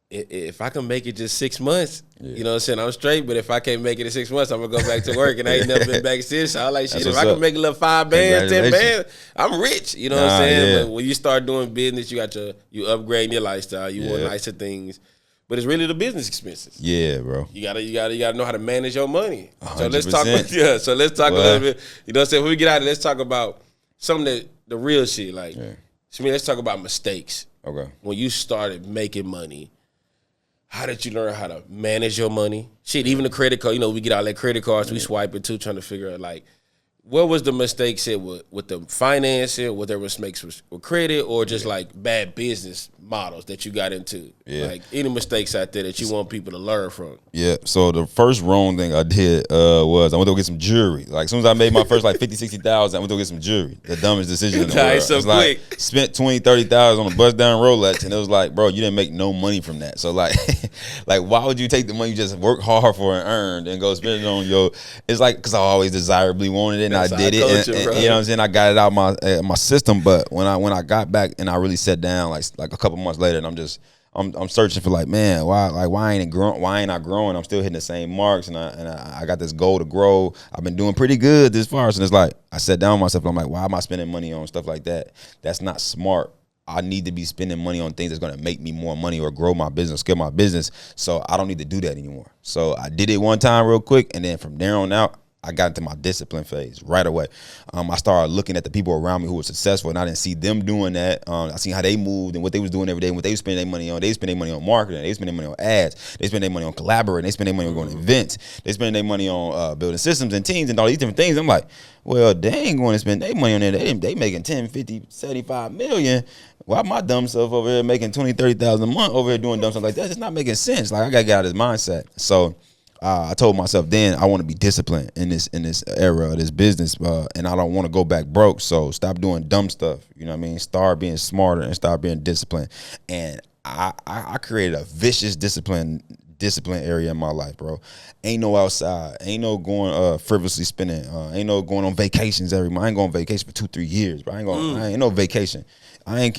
Speaker 2: If I can make it just 6 months, you know what I'm saying, I'm straight. But if I can't make it in 6 months, I'm going to go back to work. And I ain't never been back since. So I like, shit, if I can make a little 5 bands, 10 bands, I'm rich. You know what I'm saying? But when you start doing business, you upgrading your lifestyle. You want nicer things. But it's really the business expenses.
Speaker 3: Yeah, bro.
Speaker 2: You gotta know how to manage your money.
Speaker 3: 100%.
Speaker 2: So let's talk a little bit. You know what I'm saying? When we get out of it, let's talk about something the real shit. Like, let's talk about mistakes.
Speaker 3: Okay.
Speaker 2: When you started making money, how did you learn how to manage your money? Shit, even the credit card, we get all that credit cards, we swipe it too, trying to figure out, like, what was the mistake said with the financing, whether it was mistakes with credit or just like bad business models that you got into? Like any mistakes out there that you want people to learn from? Yeah,
Speaker 3: so the first wrong thing I did was I went to go get some jewelry. Like as soon as I made my first like 50, 60,000, I went to go get some jewelry. The dumbest decision in the world.
Speaker 2: So
Speaker 3: it's
Speaker 2: quick.
Speaker 3: Like spent 20, 30,000 on a bust down Rolex, and it was like, bro, you didn't make no money from that. So like, like why would you take the money you just worked hard for and earned and go spend it on your? It's like because I always desirably wanted it. And I did it, and, you know what I'm saying. I got it out my system, but when I got back and I really sat down, like a couple months later, and I'm searching for like, man, why ain't I growing? I'm still hitting the same marks, and I got this goal to grow. I've been doing pretty good this far, so it's like I sat down with myself. And I'm like, why am I spending money on stuff like that? That's not smart. I need to be spending money on things that's going to make me more money or grow my business, scale my business. So I don't need to do that anymore. So I did it one time real quick, and then from there on out, I got into my discipline phase right away. I started looking at the people around me who were successful, and I didn't see them doing that. I seen how they moved and what they was doing every day, and what they was spending their money on. They was spending their money on marketing. They was spending their money on ads. They spend their money on collaborating. They spend their money on going to events. They spend their money on building systems and teams and all these different things. I'm like, well, they ain't going to spend their money on that. They making 10, 50, 75 million. Why my dumb self over here making 20, 30,000 a month over here doing dumb stuff like that? It's not making sense. Like, I got to get out of this mindset. So I told myself then I want to be disciplined in this era of this business, and I don't want to go back broke. So stop doing dumb stuff. You know what I mean? Start being smarter and start being disciplined. And I created a vicious discipline area in my life, bro. Ain't no outside. Ain't no going frivolously spending. Ain't no going on vacations every month. I ain't going on vacation for 2-3 years, bro. I ain't no vacation. I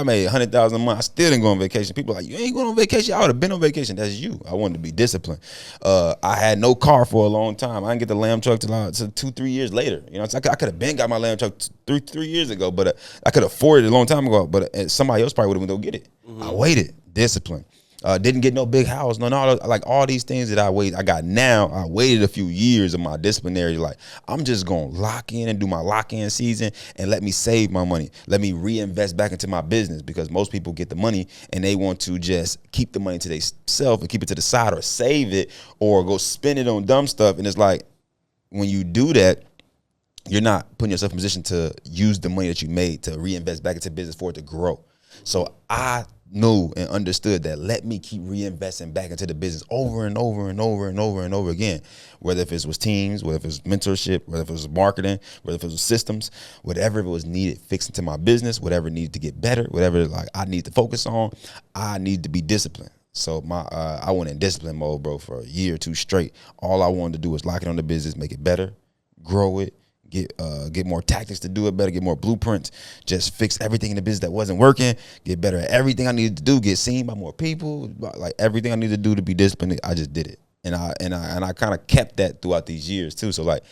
Speaker 3: made 100,000 a month. I still didn't go on vacation. People are like, you ain't going on vacation. I would have been on vacation. That's you. I wanted to be disciplined. I had no car for a long time. I didn't get the lamb truck till 2-3 years later. You know, I could have been got my lamb truck 3 years ago, but I could afford it a long time ago. But somebody else probably would have went to go get it. I waited. Discipline. Didn't get no big house, like all these things that I got now. I waited a few years of my disciplinary. Like, I'm just gonna lock in and do my lock-in season and let me save my money. Let me reinvest back into my business, because most people get the money and they want to just keep the money to themselves and keep it to the side, or save it, or go spend it on dumb stuff. And it's like, when you do that, you're not putting yourself in a position to use the money that you made to reinvest back into business for it to grow. So I knew and understood that let me keep reinvesting back into the business over and over and over and over and over again, whether if it was teams, whether if it was mentorship, whether if it was marketing, whether if it was systems, whatever it was needed fixing to my business, whatever needed to get better, whatever like I need to focus on, I need to be disciplined. So I went in discipline mode, bro, for a year or two straight. All I wanted to do was lock it on the business, make it better, grow it, get more tactics to do it better, get more blueprints, just fix everything in the business that wasn't working, get better at everything I needed to do, get seen by more people, like everything I needed to do to be disciplined. I just did it, and I kind of kept that throughout these years too. So like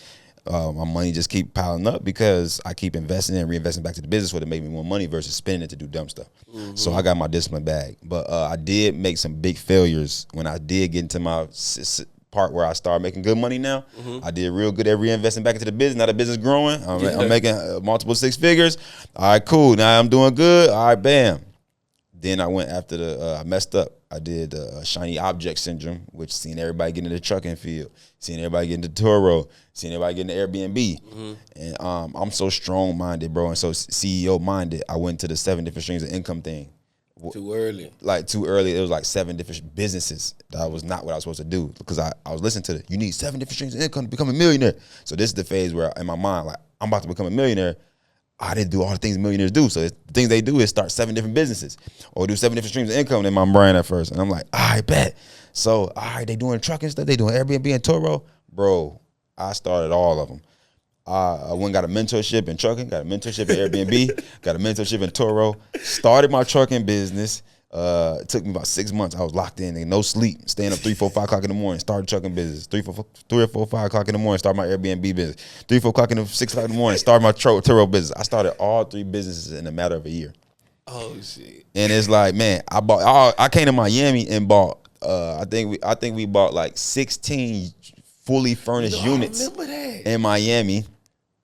Speaker 3: my money just keep piling up because I keep investing and reinvesting back to the business where it made me more money versus spending it to do dumb stuff. So I got my discipline bag, but I did make some big failures when I did get into my part where I started making good money now. I did real good at reinvesting back into the business. Now the business growing. I'm making multiple 6 figures. All right, cool. Now I'm doing good. All right, bam. Then I went after I messed up. I did shiny object syndrome, which seeing everybody get into the trucking field, seeing everybody get into Turo, seeing everybody get into Airbnb. And I'm so strong-minded, bro, and so CEO-minded. I went to the 7 different streams of income thing.
Speaker 2: Too early.
Speaker 3: Like, too early. It was like 7 different businesses. That was not what I was supposed to do, because I was listening to you need 7 different streams of income to become a millionaire. So this is the phase where in my mind, like, I'm about to become a millionaire. I didn't do all the things millionaires do. So the things they do is start 7 different businesses or do 7 different streams of income in my brain at first. And I'm like, I bet. So, all right, they doing trucking stuff. They doing Airbnb and Turo. Bro, I started all of them. I went and got a mentorship in trucking, got a mentorship in Airbnb, got a mentorship in Turo, started my trucking business. It took me about 6 months. I was locked in and no sleep, staying up 3, 4, 5 o'clock in the morning, started trucking business. 3 or 4, 5 o'clock in the morning, started my Airbnb business. 3, 4 o'clock in the 6 o'clock in the morning, started my Turo business. I started all 3 businesses in a matter of a year.
Speaker 2: Oh shit!
Speaker 3: And it's like, man, I came to Miami and bought. I think we bought like 16 fully furnished units in Miami.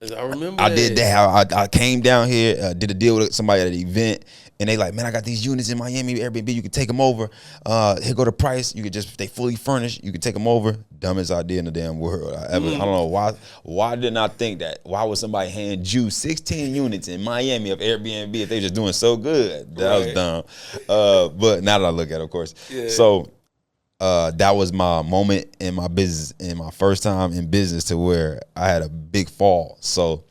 Speaker 2: I remember.
Speaker 3: I did that. I came down here, did a deal with somebody at an event, and they like, man, I got these units in Miami, Airbnb. You can take them over. Here go the price. You could just, they fully furnished. You can take them over. Dumbest idea in the damn world ever. I don't know why. Why didn't I think that? Why would somebody hand you 16 units in Miami of Airbnb if they just doing so good? That was dumb. But now that I look at it, of course. Yeah. So that was my moment in my business, in my first time in business, to where I had a big fall. So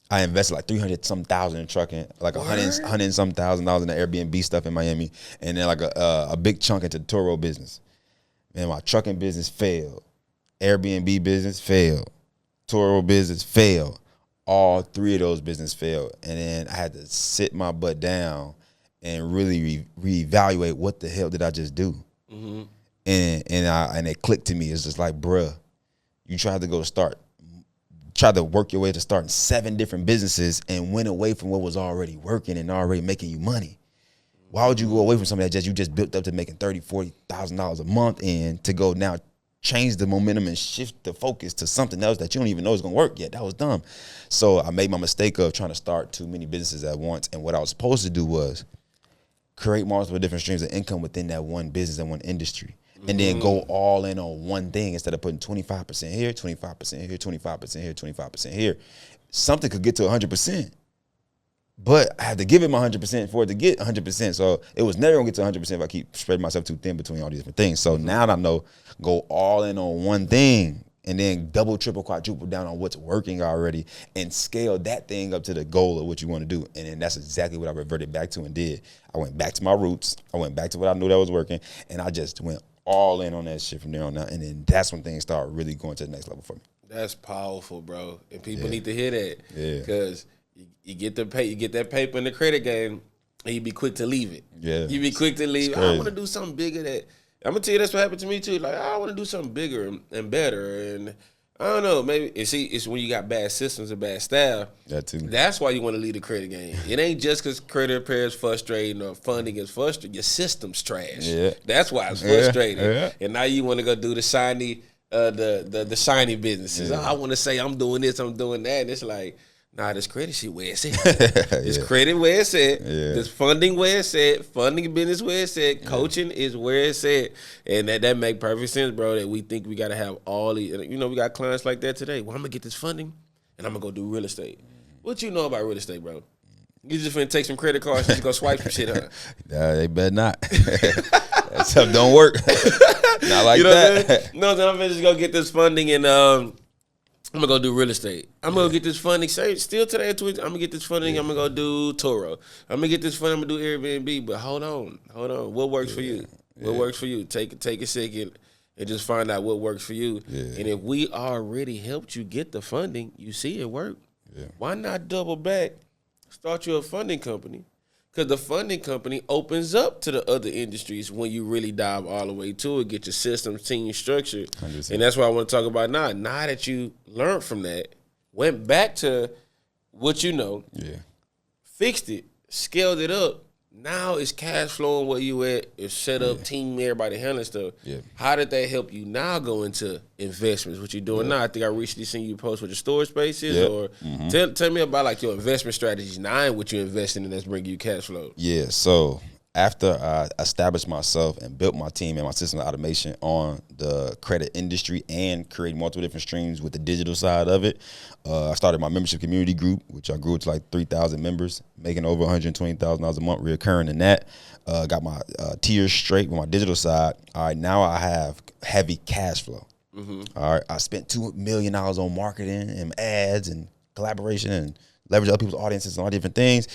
Speaker 3: I invested like 300-some thousand in trucking, like $100-some thousand in the Airbnb stuff in Miami, and then like a big chunk into the Turo business. Man, my trucking business failed. Airbnb business failed. Turo business failed. All 3 of those businesses failed. And then I had to sit my butt down and really reevaluate what the hell did I just do. Mm-hmm. And it clicked to me. It's just like, bruh, you tried to work your way to starting 7 different businesses and went away from what was already working and already making you money. Why would you go away from something that you just built up to making $30,000, $40,000 a month, and to go now change the momentum and shift the focus to something else that you don't even know is gonna work yet. That was dumb. So I made my mistake of trying to start too many businesses at once. And what I was supposed to do was create multiple different streams of income within that one business and one industry. And then go all in on one thing instead of putting 25% here, 25% here, 25% here, 25% here. Something could get to 100%. But I have to give it my 100% for it to get 100%. So it was never gonna get to 100% if I keep spreading myself too thin between all these different things. So now that I know, go all in on one thing and then double, triple, quadruple down on what's working already and scale that thing up to the goal of what you want to do. And then that's exactly what I reverted back to and did. I went back to my roots. I went back to what I knew that was working. And I just went all in on that shit from there on out. And then that's when things started really going to the next level for me.
Speaker 2: That's powerful, bro. And people need to hear that.
Speaker 3: Yeah.
Speaker 2: Because you get that paper in the credit game, and you be quick to leave it.
Speaker 3: Yeah.
Speaker 2: You be quick to leave. I want to do something bigger. That I'm gonna tell you, that's what happened to me too. Like I want to do something bigger and better. And I don't know, maybe it's when you got bad systems and bad staff.
Speaker 3: That too.
Speaker 2: That's why you want to leave the credit game. It ain't just because credit repair is frustrating or funding is frustrating. Your system's trash.
Speaker 3: Yeah.
Speaker 2: That's why it's frustrating.
Speaker 3: Yeah.
Speaker 2: And now you want to go do the shiny, the shiny businesses.
Speaker 3: Yeah.
Speaker 2: I want to say I'm doing this, I'm doing that, and it's like, nah, this credit shit where it's at. This
Speaker 3: Yeah.
Speaker 2: credit where it's at.
Speaker 3: Yeah.
Speaker 2: This funding where it's at. Funding business where it's at. Coaching is where it's at. And that make perfect sense, bro, that we think we got to have all these. You know, we got clients like that today. Well, I'm going to get this funding, and I'm going to go do real estate. What you know about real estate, bro? You just finna take some credit cards and just go swipe some shit, huh?
Speaker 3: Nah, they better not. That stuff don't work. Not like
Speaker 2: You know
Speaker 3: that.
Speaker 2: what I'm saying? No, I'm finna just go get this funding and I'm gonna go do real estate. I'm gonna get this funding. Still today, I'm gonna get this funding. I'm gonna go do Toro. I'm gonna get this funding. I'm gonna do Airbnb. But hold on. What works for you? What works for you? Take a second and just find out what works for you.
Speaker 3: Yeah.
Speaker 2: And if we already helped you get the funding, you see it work.
Speaker 3: Yeah.
Speaker 2: Why not double back? Start you a funding company. Because the funding company opens up to the other industries when you really dive all the way to it, get your systems, team structured.
Speaker 3: 100%.
Speaker 2: And that's what I want to talk about now. Now that you learned from that, went back to what you know, fixed it, scaled it up. Now it's cash flowing where you at. It's set up, team, everybody handling stuff.
Speaker 3: Yeah.
Speaker 2: How did that help you now go into investments? What you doing now? I think I recently seen you post what your storage space is. Or tell me about like your investment strategies now and what you're investing in that's bringing you cash flow.
Speaker 3: Yeah, so after I established myself and built my team and my system of automation on the credit industry and creating multiple different streams with the digital side of it, I started my membership community group, which I grew to like 3,000 members, making over $120,000 a month reoccurring in that. Got my tiers straight with my digital side. All right, now I have heavy cash flow. All right, I spent $2 million on marketing and ads and collaboration and leverage other people's audiences and all different things.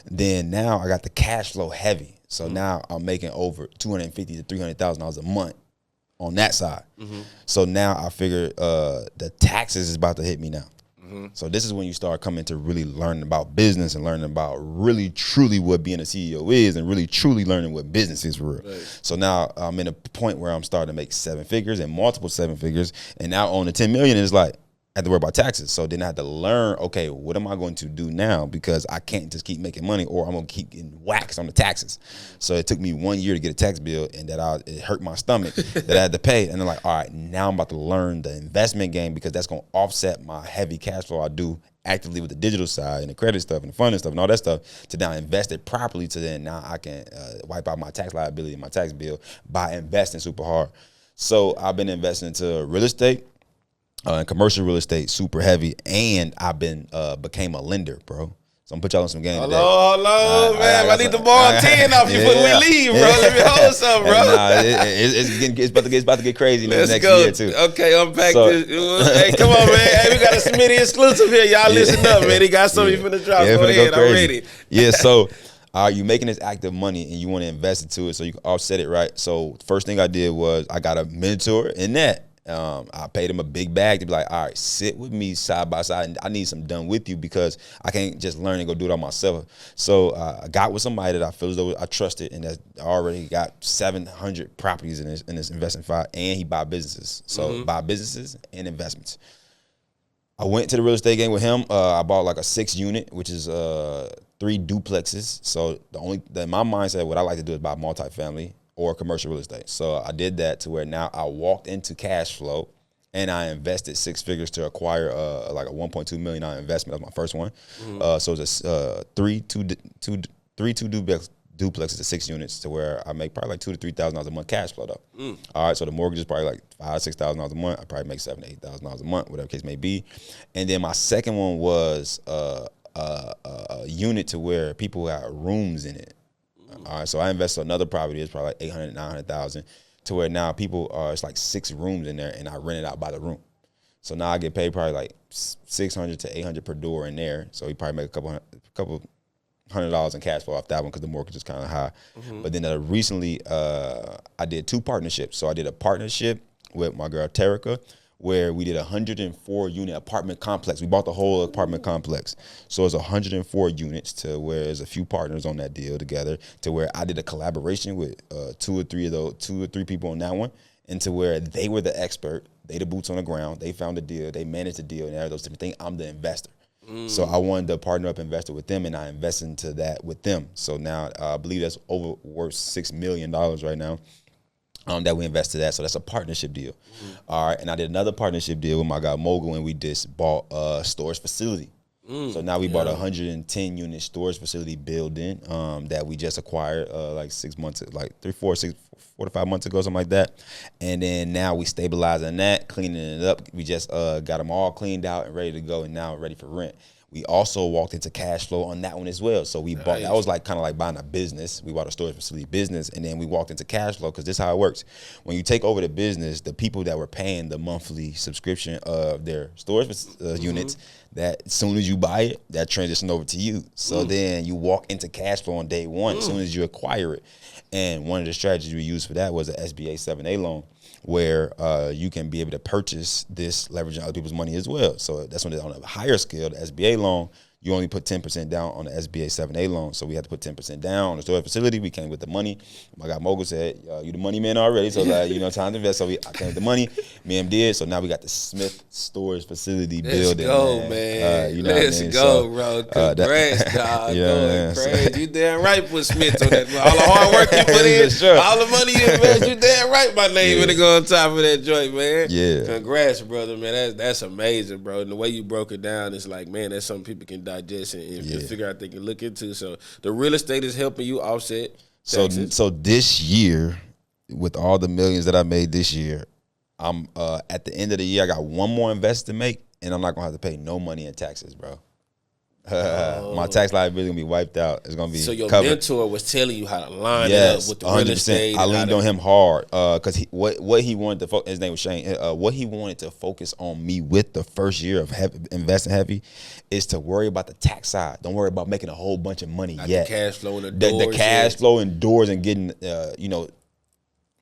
Speaker 3: Then now I got the cash flow heavy. So now I'm making over $250,000 to $300,000 a month on that side. So now I figure the taxes is about to hit me now. So this is when you start coming to really learning about business and learning about really truly what being a CEO is and really truly learning what business is for real. Right. So now I'm in a point where I'm starting to make 7 figures and multiple 7 figures. And now on the 10 million, it's like, I had to worry about taxes. So then I had to learn, okay, what am I going to do now? Because I can't just keep making money or I'm going to keep getting waxed on the taxes. So it took me 1 year to get a tax bill and it hurt my stomach that I had to pay. And then like, all right, now I'm about to learn the investment game because that's going to offset my heavy cash flow I do actively with the digital side and the credit stuff and the funding stuff and all that stuff to now invest it properly to then now I can wipe out my tax liability and my tax bill by investing super hard. So I've been investing into real estate. And commercial real estate, super heavy, and I've been became a lender, bro. So I'm gonna put y'all on some game today.
Speaker 2: Hello, man. I need the ball 10 off you before we leave, bro. Let me hold something, bro.
Speaker 3: It's about to get crazy
Speaker 2: Let's
Speaker 3: next
Speaker 2: go.
Speaker 3: year too.
Speaker 2: Okay, unpack this. Hey, come on, man. Hey, we got a Smitty exclusive here. Y'all listen up, man. He got something you finna drop. Go ahead. I'm ready.
Speaker 3: Yeah, so you making this active money and you want to invest into it so you can offset it, right? So first thing I did was I got a mentor in that. I paid him a big bag to be like, all right, sit with me side by side, and I need some done with you because I can't just learn and go do it all myself. So I got with somebody that I feel as though I trusted, and that already got 700 properties in this investment file, and he buy businesses. So buy businesses and investments. I went to the real estate game with him. I bought like a 6 unit, which is 3 duplexes. So in my mindset, what I like to do is buy multifamily. or commercial real estate. So I did that to where now I walked into cash flow and I invested 6 figures to acquire like a $1.2 million investment. That was my first one. So it was a three two duplexes to 6 units to where I make probably like $2,000 to $3,000 a month cash flow though. All right, so the mortgage is probably like $5,000 to $6,000 a month. I probably make $7,000 to $8,000 a month, whatever the case may be. And then my second one was a unit to where people got rooms in it. All right, so I invested in another property. It's probably like 800, 900,000 to where now people are, it's like 6 rooms in there and I rent it out by the room. So now I get paid probably like 600 to 800 per door in there. So we probably make a couple $100 in cash flow off that one because the mortgage is kind of high. But then recently I did 2 partnerships. So I did a partnership with my girl Terica where we did a 104 unit apartment complex. We bought the whole apartment complex. So it's 104 units to where there's a few partners on that deal together to where I did a collaboration with 2 or 3 people on that one, and to where they were the expert, they the boots on the ground, they found the deal, they managed the deal and all those different things. I'm the investor. So I wanted to partner up investor with them, and I invested into that with them. So now I believe that's worth $6 million right now. That we invested at, so that's a partnership deal. All right, and I did another partnership deal with my guy Mogul, and we just bought a storage facility. So now we bought a 110 unit storage facility building that we just acquired like 6 months, like 4 to 5 months ago, something like that. And then now we stabilizing that, cleaning it up. We just got them all cleaned out and ready to go, and now ready for rent. We also walked into cash flow on that one as well. So we bought, that was like kind of like buying a business. We bought a storage facility business, and then we walked into cash flow because this is how it works. When you take over the business, the people that were paying the monthly subscription of their storage units, that as soon as you buy it, that transition over to you. So then you walk into cash flow on day one as soon as you acquire it. And one of the strategies we used for that was an SBA 7A loan, where you can be able to purchase this leveraging other people's money as well. So that's when on a higher scale, the SBA loan, you only put 10% down on the SBA 7A loan. So we had to put 10% down on the storage facility. We came with the money. My guy Mogul said, you the money man already. So like, time to invest. So I came with the money. Me and him did. So now we got the Smith storage facility building.
Speaker 2: Let's go, man. Let's go,
Speaker 3: so,
Speaker 2: bro. Congrats, dog.
Speaker 3: Yeah,
Speaker 2: crazy. You damn right put Smith on that. All the hard work you put in,
Speaker 3: sure.
Speaker 2: all the money you invest, you damn right my name gonna go on top of that joint, man.
Speaker 3: Yeah.
Speaker 2: Congrats, brother, man. That's amazing, bro. And the way you broke it down, it's like, man, that's something people can digest and figure out they can look into. So the real estate is helping you offset taxes.
Speaker 3: So this year, with all the millions that I made this year, I'm at the end of the year, I got one more invest to make, and I'm not gonna have to pay no money in taxes, bro. My tax liability gonna be wiped out. It's gonna be
Speaker 2: so your
Speaker 3: covered.
Speaker 2: mentor was telling you how to line it up with the real estate.
Speaker 3: I leaned on him hard because what he wanted to his name was Shane. What he wanted to focus on me with the first year of investing heavy is to worry about the tax side. Don't worry about making a whole bunch of money yet.
Speaker 2: The cash flow in the doors.
Speaker 3: The cash flow in doors and getting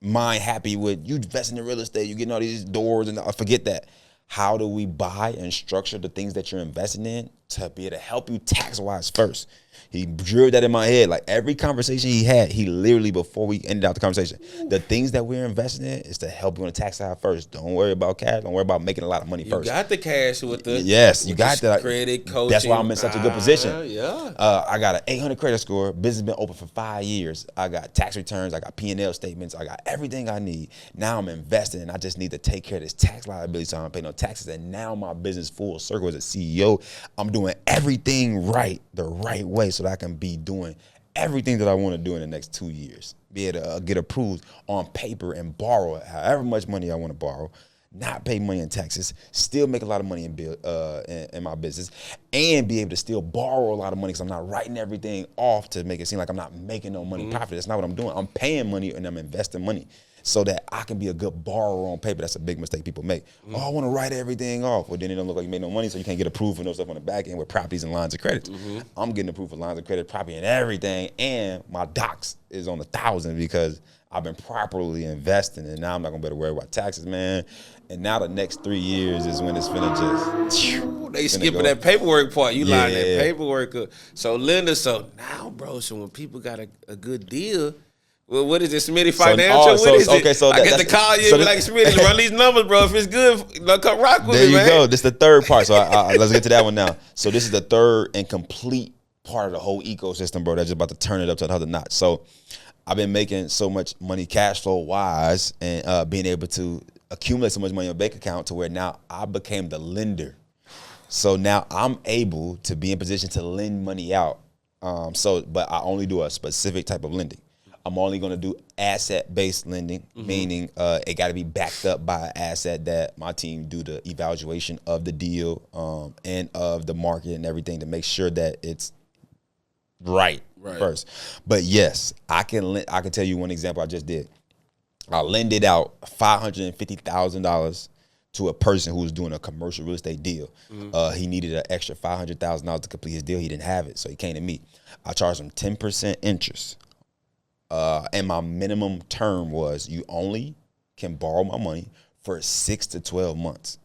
Speaker 3: mind happy with you investing in real estate. You getting all these doors and forget that. How do we buy and structure the things that you're investing in to be able to help you tax-wise first? He drew that in my head. Like every conversation he had, he literally, before we ended out the conversation, the things that we're investing in is to help you on the tax side first. Don't worry about cash. Don't worry about making a lot of money first.
Speaker 2: You got the cash with the
Speaker 3: you got that
Speaker 2: credit coaching.
Speaker 3: That's why I'm in such a good position. I got an 800 credit score. Business been open for 5 years. I got tax returns. I got P&L statements. I got everything I need. Now I'm investing, and I just need to take care of this tax liability so I don't pay no taxes. And now my business full circle as a CEO. I'm doing everything right, the right way, so that I can be doing everything that I want to do in the next 2 years. Be able to get approved on paper and borrow however much money I want to borrow, not pay money in taxes, still make a lot of money in my business, and be able to still borrow a lot of money because I'm not writing everything off to make it seem like I'm not making no money profit. That's not what I'm doing. I'm paying money and I'm investing money so that I can be a good borrower on paper. That's a big mistake people make. Oh, I want to write everything off. Well, then it don't look like you made no money, so you can't get approved for no stuff on the back end with properties and lines of credit. I'm getting approved for lines of credit, property, and everything, and my docs is on 1,000 because I've been properly investing, and now I'm not gonna be able to worry about taxes, man. And now the next 3 years is when it's finna just.
Speaker 2: They skipping that paperwork part. You line that paperwork up. So Linda, now, bro, so when people got a good deal. Well, what is it, Smitty Financial? What is it?
Speaker 3: Okay, so
Speaker 2: I get to call you and be like, Smitty, run these numbers, bro. If it's good, come rock with
Speaker 3: there
Speaker 2: me, man.
Speaker 3: There you go. This is the third part. So let's get to that one now. So this is the third and complete part of the whole ecosystem, bro. That's just about to turn it up to another notch. So I've been making so much money cash flow wise and being able to accumulate so much money in a bank account to where now I became the lender. So now I'm able to be in position to lend money out. But I only do a specific type of lending. I'm only going to do asset-based lending, meaning it got to be backed up by an asset that my team do the evaluation of the deal and of the market and everything to make sure that it's right first. But yes, I can tell you one example I just did. I lended out $550,000 to a person who was doing a commercial real estate deal. He needed an extra $500,000 to complete his deal. He didn't have it, so he came to me. I charged him 10% interest. And my minimum term was you only can borrow my money for 6 to 12 months.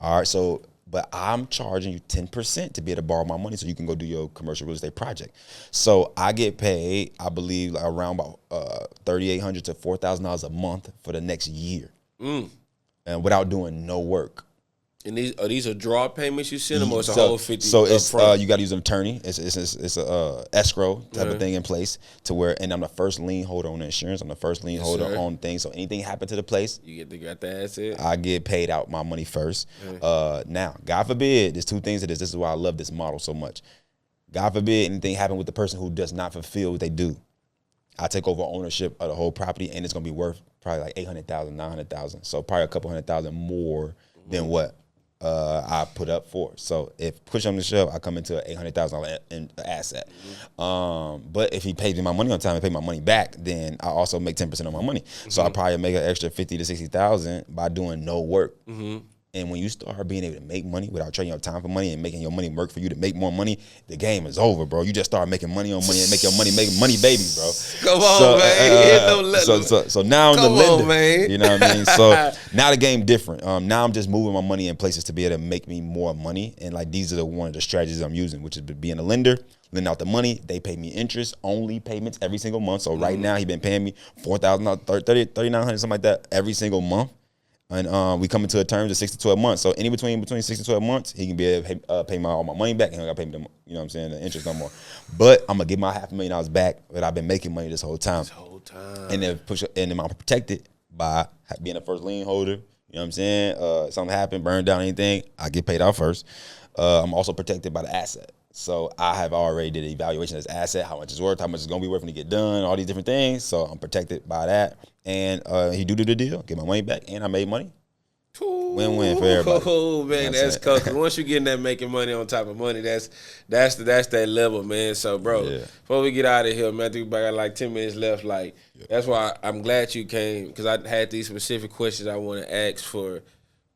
Speaker 3: All right, so, but I'm charging you 10% to be able to borrow my money so you can go do your commercial real estate project. So I get paid, I believe, like around about $3,800 to $4,000 a month for the next year. And without doing no work.
Speaker 2: And these are draw payments you send them, or it's a whole 50?
Speaker 3: So it's you got to use an attorney. It's a escrow type of thing in place to where, and I'm the first lien holder on the insurance. I'm the first lien holder on things. So anything happen to the place,
Speaker 2: you got the asset.
Speaker 3: I get paid out my money first. Now, God forbid, there's two things to this. This is why I love this model so much. God forbid anything happen with the person who does not fulfill what they do. I take over ownership of the whole property, and it's gonna be worth probably like $800,000, $900,000. So probably a couple $100,000 more than what I put up for. So if push on the shove, I come into an $800,000 asset. But if he pays me my money on time and pay my money back, then I also make 10% of my money. So I probably make an extra 50 to 60,000 by doing no work. And when you start being able to make money without trading your time for money and making your money work for you to make more money, the game is over, bro. You just start making money on money and make your money make money babies, bro.
Speaker 2: Come on, man.
Speaker 3: So now I'm the lender.
Speaker 2: Man.
Speaker 3: You know what I mean? So now the game different. Now I'm just moving my money in places to be able to make me more money. And like these are one of the strategies I'm using, which is being a lender, lend out the money. They pay me interest only payments every single month. So right now he been paying me $4,000, $3,900, something like that every single month. And we come into a terms of 6 to 12 months. So between 6 to 12 months, he can be able to pay all my money back. And he don't got to pay me you know what I'm saying, the interest no more. But I'm gonna get my $500,000 back. But I've been making money this whole time. And then I'm protected by being a first lien holder. You know what I'm saying? Something happened, burned down, anything, I get paid out first. I'm also protected by the asset. So I have already did an evaluation of this asset, how much it's worth, how much it's gonna be worth when it get done, all these different things. So I'm protected by that. And he do the deal, get my money back, and I made money. Win-win for everybody.
Speaker 2: Oh man, that's cool. Once you get in that making money on top of money, that's that level, man. So, bro, before we get out of here, man, I think we got like 10 minutes left. Like, that's why I'm glad you came, because I had these specific questions I want to ask for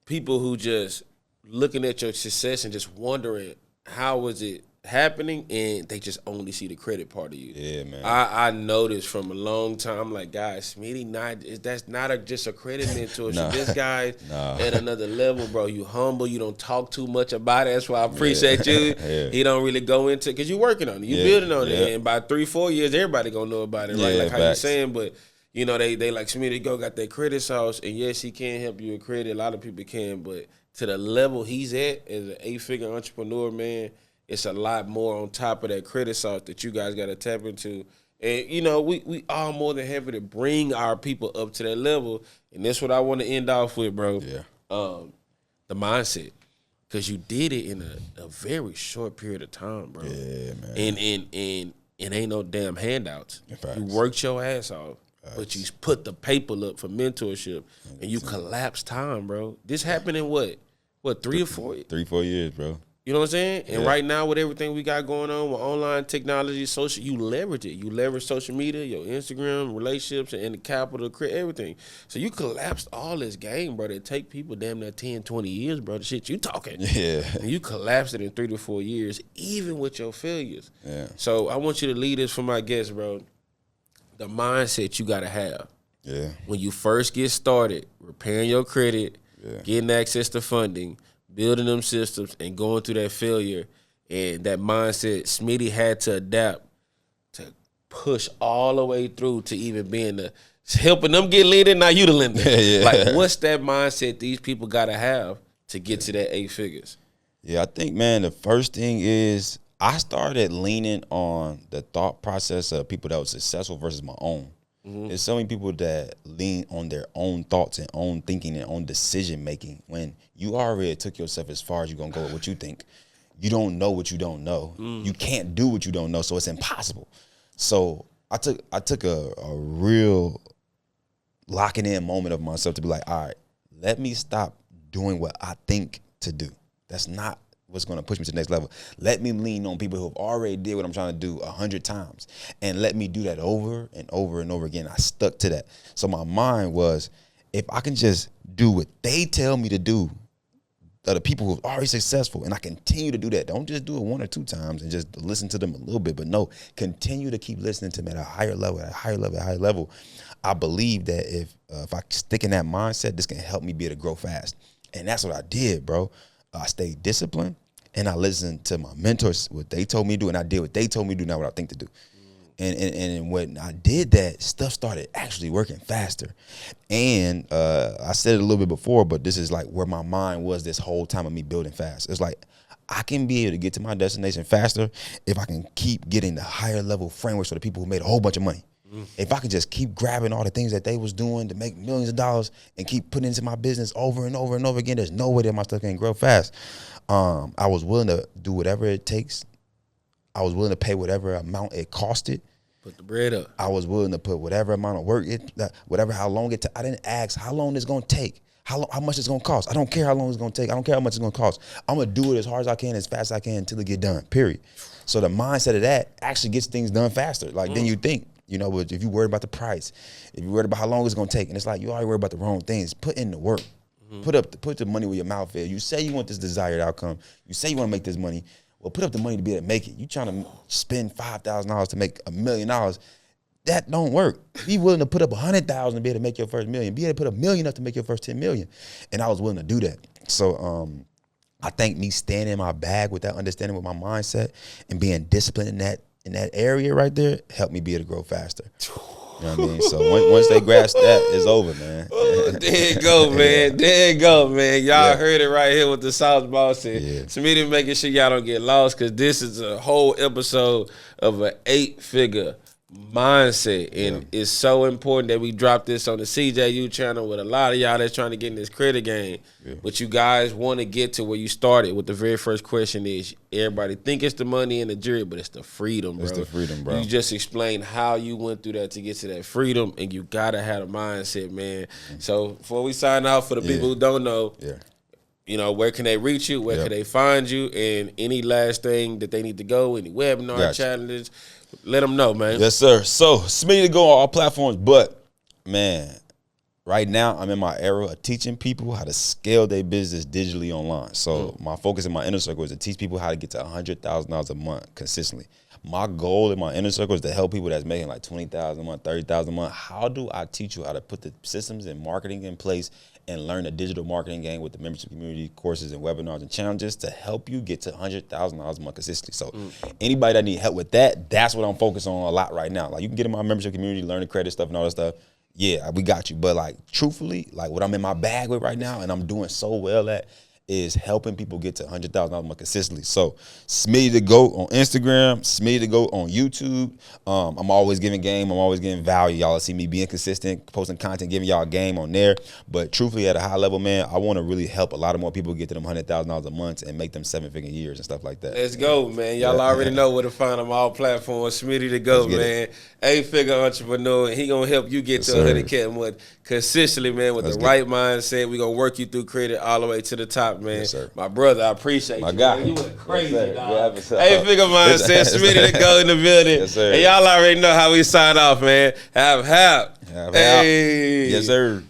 Speaker 2: people who just looking at your success and just wondering how was it happening, and they just only see the credit part of you.
Speaker 3: Yeah, man.
Speaker 2: I noticed from a long time, like, guys, Smitty, that's not just a credit mentor.
Speaker 3: Nah.
Speaker 2: This guy at another level, bro. You humble. You don't talk too much about it. That's why I appreciate you. He don't really go into, because you're working on it. You're building on it. And by 3-4 years, everybody going to know about it, right? Like how you saying, but you know, they like Smitty got that credit sauce, and yes, he can help you with credit. A lot of people can, but to the level he's at as an 8-figure entrepreneur, man, it's a lot more on top of that credit sauce that you guys got to tap into. And, you know, we are more than happy to bring our people up to that level. And that's what I want to end off with, bro.
Speaker 3: Yeah.
Speaker 2: The mindset. Because you did it in a very short period of time, bro.
Speaker 3: Yeah, man.
Speaker 2: And ain't no damn handouts. You worked your ass off. But you put the paper up for mentorship, and you collapsed time, bro. This happened in what 3 or 4 years?
Speaker 3: 3-4 years, bro.
Speaker 2: You know what I'm saying? And right now, with everything we got going on with online technology, social, you leverage it. You leverage social media, your Instagram, relationships, and the capital, everything. So you collapsed all this game, bro, that take people damn near 10, 20 years, bro. The shit you talking.
Speaker 3: Yeah.
Speaker 2: And you collapsed it in 3 to 4 years, even with your failures.
Speaker 3: Yeah.
Speaker 2: So I want you to lead this for my guests, bro. The mindset you got to have.
Speaker 3: Yeah.
Speaker 2: When you first get started, repairing your credit, getting access to funding, building them systems, and going through that failure, and that mindset, Smitty had to adapt to push all the way through to even being helping them get lended, now you the lender. Like, what's that mindset these people got to have to get to that 8 figures?
Speaker 3: Yeah, I think, man, the first thing is I started leaning on the thought process of people that were successful versus my own. There's so many people that lean on their own thoughts and own thinking and own decision making when you already took yourself as far as you're gonna go with what you think. You don't know what you don't know. You can't do what you don't know, so it's impossible. So I took a real locking in moment of myself to be like, all right, let me stop doing what I think to do. That's not what's going to push me to the next level. Let me lean on people who have already did what I'm trying to do 100 times, and let me do that over and over and over again. I stuck to that. So my mind was, if I can just do what they tell me to do, the people who are already successful, and I continue to do that. Don't just do it 1 or 2 times and just listen to them a little bit, but no, continue to keep listening to them at a higher level, at a higher level, at a higher level. I believe that if I stick in that mindset, this can help me be able to grow fast. And that's what I did, bro. I stayed disciplined, and I listened to my mentors, what they told me to do, and I did what they told me to do, not what I think to do. And when I did that, stuff started actually working faster. And I said it a little bit before, but this is like where my mind was this whole time of me building fast. It's like I can be able to get to my destination faster if I can keep getting the higher level frameworks for the people who made a whole bunch of money. If I could just keep grabbing all the things that they was doing to make millions of dollars and keep putting into my business over and over and over again, there's no way that my stuff can grow fast. I was willing to do whatever it takes. I was willing to pay whatever amount it costed.
Speaker 2: Put the bread up.
Speaker 3: I was willing to put whatever amount of work, how long it took. I didn't ask how long it's going to take, how much it's going to cost. I don't care how long it's going to take. I don't care how much it's going to cost. I'm going to do it as hard as I can, as fast as I can until it get done, period. So the mindset of that actually gets things done faster, than you think. You know, but if you worried about the price, if you worried about how long it's gonna take, and it's like you already worried about the wrong things, put in the work. Put the money where your mouth is. You say you want this desired outcome. You say you want to make this money. Well, put up the money to be able to make it. You trying to spend $5,000 to make $1 million. That don't work. Be willing to put up 100,000 to be able to make your first million. Be able to put $1 million up to make your first 10 million. And I was willing to do that. So I think me staying in my bag with that understanding, with my mindset, and being disciplined in that area right there helped me be able to grow faster. You know what I mean? So once they grasp that, it's over, man.
Speaker 2: Oh, there you go, man. There you go, man. Y'all heard it right here with the South Boss and Smitty, making sure y'all don't get lost, because this is a whole episode of an 8-figure mindset, and it's so important that we drop this on the CJU channel with a lot of y'all that's trying to get in this credit game. But you guys want to get to where you started with the very first question is, everybody think it's the money and the jury, but it's the freedom, bro.
Speaker 3: It's the freedom, bro.
Speaker 2: You just explained how you went through that to get to that freedom, and you got to have a mindset, man. So before we sign off, for the people who don't know, you know, where can they reach you? Where can they find you? And any last thing that they need to go, any webinar challenges, let them know, man.
Speaker 3: Yes, sir. So, Smitty to go on all platforms, but, man, right now I'm in my era of teaching people how to scale their business digitally online. So, my focus in my inner circle is to teach people how to get to $100,000 a month consistently. My goal in my inner circle is to help people that's making like $20,000 a month, $30,000 a month. How do I teach you how to put the systems and marketing in place and learn a digital marketing game with the membership community courses and webinars and challenges to help you get to $100,000 a month consistently? So anybody that need help with that, that's what I'm focused on a lot right now. Like, you can get in my membership community, learn the credit stuff and all that stuff. Yeah, we got you. But like, truthfully, like what I'm in my bag with right now and I'm doing so well at is helping people get to $100,000 a month consistently. So Smitty to go on Instagram, Smitty to go on YouTube. I'm always giving game. I'm always giving value. Y'all see me being consistent, posting content, giving y'all a game on there. But truthfully, at a high level, man, I want to really help a lot of more people get to them $100,000 a month and make them 7-figure years and stuff like that.
Speaker 2: Let's go, man. Y'all already know where to find them, all platforms. Smitty to go, man. 8-figure entrepreneur, and he gonna help you get to 100K a month consistently, man, with the right mindset. We gonna work you through credit all the way to the top, man.
Speaker 3: Yes, sir.
Speaker 2: My brother, I appreciate
Speaker 3: my
Speaker 2: you.
Speaker 3: guy.
Speaker 2: Man. You went crazy,
Speaker 3: yes,
Speaker 2: dog.
Speaker 3: 8-figure
Speaker 2: mindset, Smitty to go in the building.
Speaker 3: Yes, sir.
Speaker 2: And y'all already know how we sign off, man. Have.
Speaker 3: Hey. Yes, sir.